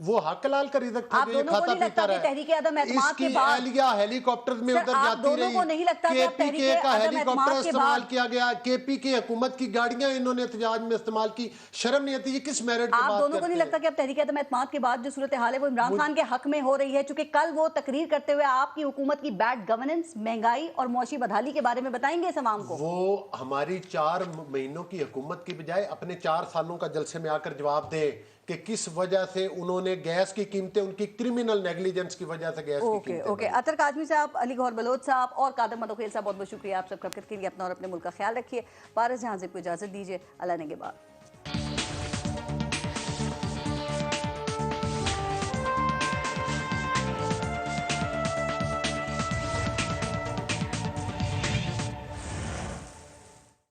वो हक लाल का रिज़्क था आप जो ये दोनों को खाता नहीं लगता पीता कि तहरीक अदम एतमाद के इसकी बाद एहलिया हेलीकॉप्टर में सर, उधर आप जाती दोनों रही को नहीं लगता कि आप केपीके तहरीक का अदम हेलीकॉप्टर एतमाद के इस्तेमाल बाद किया गया, केपी की हुकूमत की गाड़ियां इन्होंने एहतजाज में इस्तेमाल की, शर्म नहीं आती? ये किस मेरिट पे आप बात दोनों को नहीं करते लगता कि अब तहरीक अदम एतमाद के बाद जो सूरत हाल है वो इमरान खान के हक में हो रही है, चूंकि कल वो तकरीर करते हुए आपकी हुकूमत की बैड गवर्नेंस, महंगाई और मौशी बदहाली के बारे में बताएंगे इस अवाम को? वो हमारी 4 महीनों की हुकूमत की बजाय अपने 4 सालों का जलसे में आकर जवाब दे कि किस वजह से उन्होंने गैस की कीमतें, उनकी क्रिमिनल नेग्लिजेंस की वजह से गैस की कीमतें ओके अतर काजमी साहब, अली गौहर बलोच साहब और कादर मदोखेल साहब, बहुत बहुत शुक्रिया आप सबका। के लिए अपना और अपने मुल्क का ख्याल रखिए। पारस जहां से को इजाजत दीजिए। अल्लाह ने के बाद।